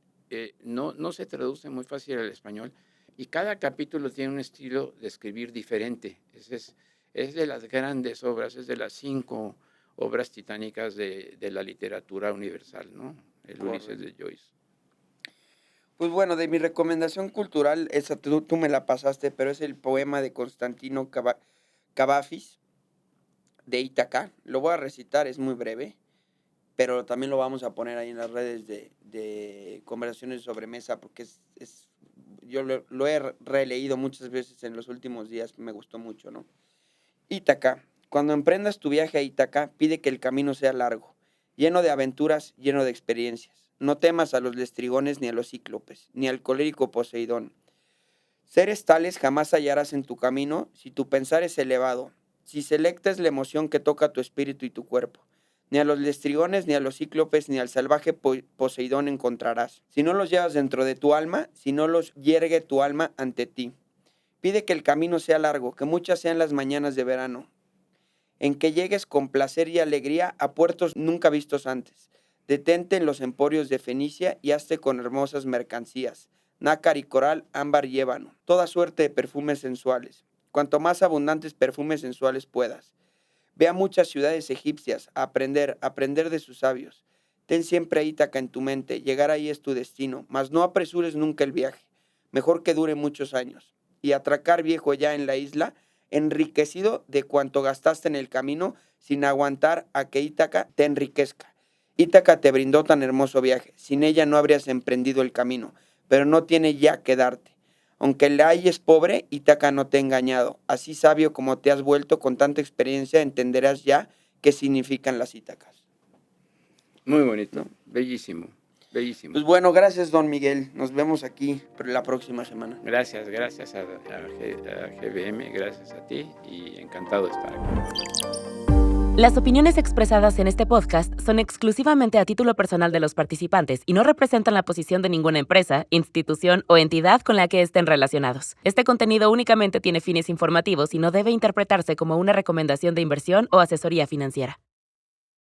no se traduce muy fácil al español y cada capítulo tiene un estilo de escribir diferente. Es de las grandes obras, es de las 5 obras titánicas de la literatura universal, ¿no? El Ulises de Joyce. Pues bueno, de mi recomendación cultural, esa tú me la pasaste, pero es el poema de Constantino Cavafis, de Ítaca. Lo voy a recitar, es muy breve, pero también lo vamos a poner ahí en las redes de conversaciones de sobremesa, porque yo lo he releído muchas veces en los últimos días, me gustó mucho, ¿no? Ítaca. Cuando emprendas tu viaje a Ítaca, pide que el camino sea largo, lleno de aventuras, lleno de experiencias. No temas a los lestrigones ni a los cíclopes, ni al colérico Poseidón. Seres tales jamás hallarás en tu camino si tu pensar es elevado, si selectas la emoción que toca tu espíritu y tu cuerpo. Ni a los lestrigones, ni a los cíclopes, ni al salvaje Poseidón encontrarás. Si no los llevas dentro de tu alma, si no los yergue tu alma ante ti. Pide que el camino sea largo, que muchas sean las mañanas de verano, en que llegues con placer y alegría a puertos nunca vistos antes. Detente en los emporios de Fenicia y hazte con hermosas mercancías, nácar y coral, ámbar y ébano, toda suerte de perfumes sensuales, cuanto más abundantes perfumes sensuales puedas. Ve a muchas ciudades egipcias, a aprender de sus sabios. Ten siempre a Ítaca en tu mente, llegar ahí es tu destino, mas no apresures nunca el viaje, mejor que dure muchos años. Y atracar viejo ya en la isla, enriquecido de cuanto gastaste en el camino, sin aguantar a que Ítaca te enriquezca. Ítaca te brindó tan hermoso viaje, sin ella no habrías emprendido el camino, pero no tiene ya que darte. Aunque la halles pobre, Ítaca no te ha engañado. Así sabio como te has vuelto con tanta experiencia, entenderás ya qué significan las Ítacas. Muy bonito, bellísimo, bellísimo. Pues bueno, gracias, don Miguel. Nos vemos aquí la próxima semana. Gracias a GBM, gracias a ti y encantado de estar aquí. Las opiniones expresadas en este podcast son exclusivamente a título personal de los participantes y no representan la posición de ninguna empresa, institución o entidad con la que estén relacionados. Este contenido únicamente tiene fines informativos y no debe interpretarse como una recomendación de inversión o asesoría financiera.